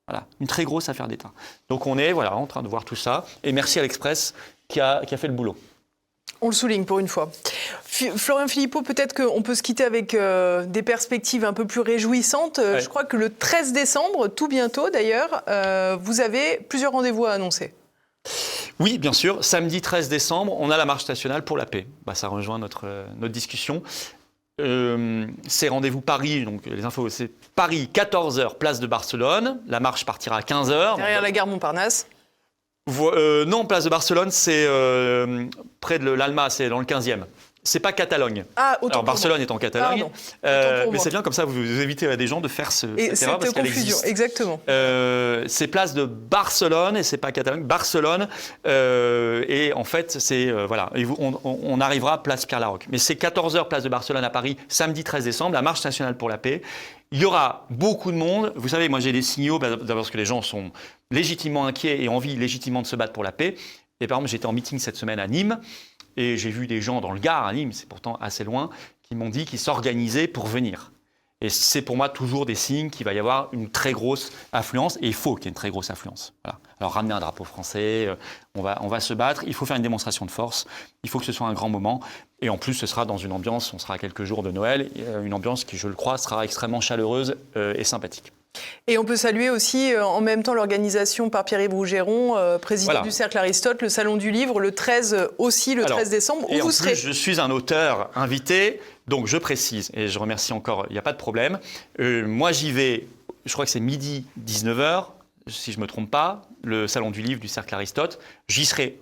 Voilà, une très grosse affaire d'État. Donc on est en train de voir tout ça, et merci à l'Express qui a fait le boulot. On le souligne pour une fois. Florian Philippot, peut-être qu'on peut se quitter avec des perspectives un peu plus réjouissantes. Ouais. Je crois que le 13 décembre, tout bientôt d'ailleurs, vous avez plusieurs rendez-vous à annoncer. Oui, bien sûr. Samedi 13 décembre, on a la marche nationale pour la paix. Ça rejoint notre discussion. C'est rendez-vous Paris, donc les infos, c'est Paris, 14h, place de Barcelone. La marche partira à 15h. Derrière la gare Montparnasse. Non, place de Barcelone, c'est près de l'Alma, c'est dans le 15e. C'est pas Catalogne. Alors Barcelone est en Catalogne, mais c'est bien comme ça, vous évitez à des gens de faire cette erreur parce qu'elle existe. Exactement. C'est place de Barcelone et c'est pas Catalogne, Barcelone. Et en fait, c'est on arrivera place Pierre-Laroque. Mais c'est 14h place de Barcelone à Paris, samedi 13 décembre, la marche nationale pour la paix. Il y aura beaucoup de monde. Vous savez, moi j'ai des signaux d'abord parce que les gens sont légitimement inquiets et ont envie légitimement de se battre pour la paix. Et par exemple, j'étais en meeting cette semaine à Nîmes. Et j'ai vu des gens dans le Gard, à Nîmes, c'est pourtant assez loin, qui m'ont dit qu'ils s'organisaient pour venir. Et c'est pour moi toujours des signes qu'il va y avoir une très grosse affluence. Et il faut qu'il y ait une très grosse affluence. Voilà. Alors ramener un drapeau français, on va se battre. Il faut faire une démonstration de force. Il faut que ce soit un grand moment. Et en plus, ce sera dans une ambiance, on sera à quelques jours de Noël, une ambiance qui, je le crois, sera extrêmement chaleureuse et sympathique. Et on peut saluer aussi en même temps l'organisation par Pierre-Yves Rougeron, président du Cercle Aristote, le Salon du Livre, le 13 décembre, où vous serez. Je suis un auteur invité, donc je précise, et je remercie encore, il n'y a pas de problème. Moi j'y vais, je crois que c'est midi 19h, si je ne me trompe pas, le Salon du Livre du Cercle Aristote. J'y serai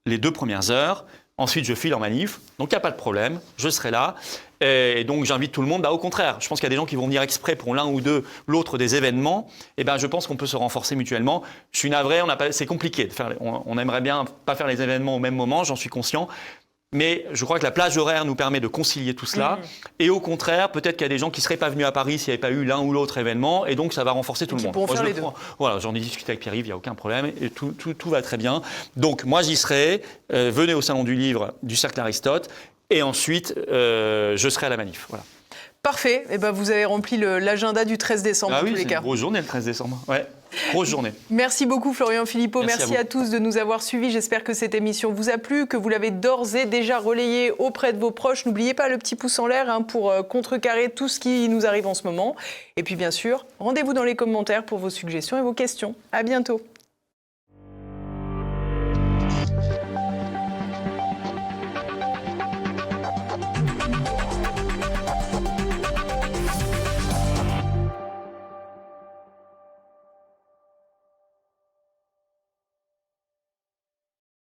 les 2 premières heures. Ensuite, je file en manif, donc il n'y a pas de problème, je serai là. Et donc, j'invite tout le monde. Au contraire, je pense qu'il y a des gens qui vont venir exprès pour l'un ou l'autre des événements. Et je pense qu'on peut se renforcer mutuellement. Je suis navré, c'est compliqué de faire. On aimerait bien pas faire les événements au même moment, j'en suis conscient. Mais je crois que la plage horaire nous permet de concilier tout cela. Et au contraire, peut-être qu'il y a des gens qui ne seraient pas venus à Paris s'il n'y avait pas eu l'un ou l'autre événement. Et donc, ça va renforcer tout le monde. Faire les deux. Voilà, j'en ai discuté avec Pierre-Yves, il n'y a aucun problème. Et tout va très bien. Donc, moi, j'y serai. Venez au Salon du Livre du Cercle Aristote. Et ensuite, je serai à la manif. Voilà. Parfait. Vous avez rempli l'agenda du 13 décembre, en tous les cas. C'est une grosse journée, le 13 décembre. Ouais. Grosse journée. Merci beaucoup Florian Philippot, merci à tous de nous avoir suivis. J'espère que cette émission vous a plu, que vous l'avez d'ores et déjà relayée auprès de vos proches. N'oubliez pas le petit pouce en l'air pour contrecarrer tout ce qui nous arrive en ce moment. Et puis bien sûr, rendez-vous dans les commentaires pour vos suggestions et vos questions. À bientôt.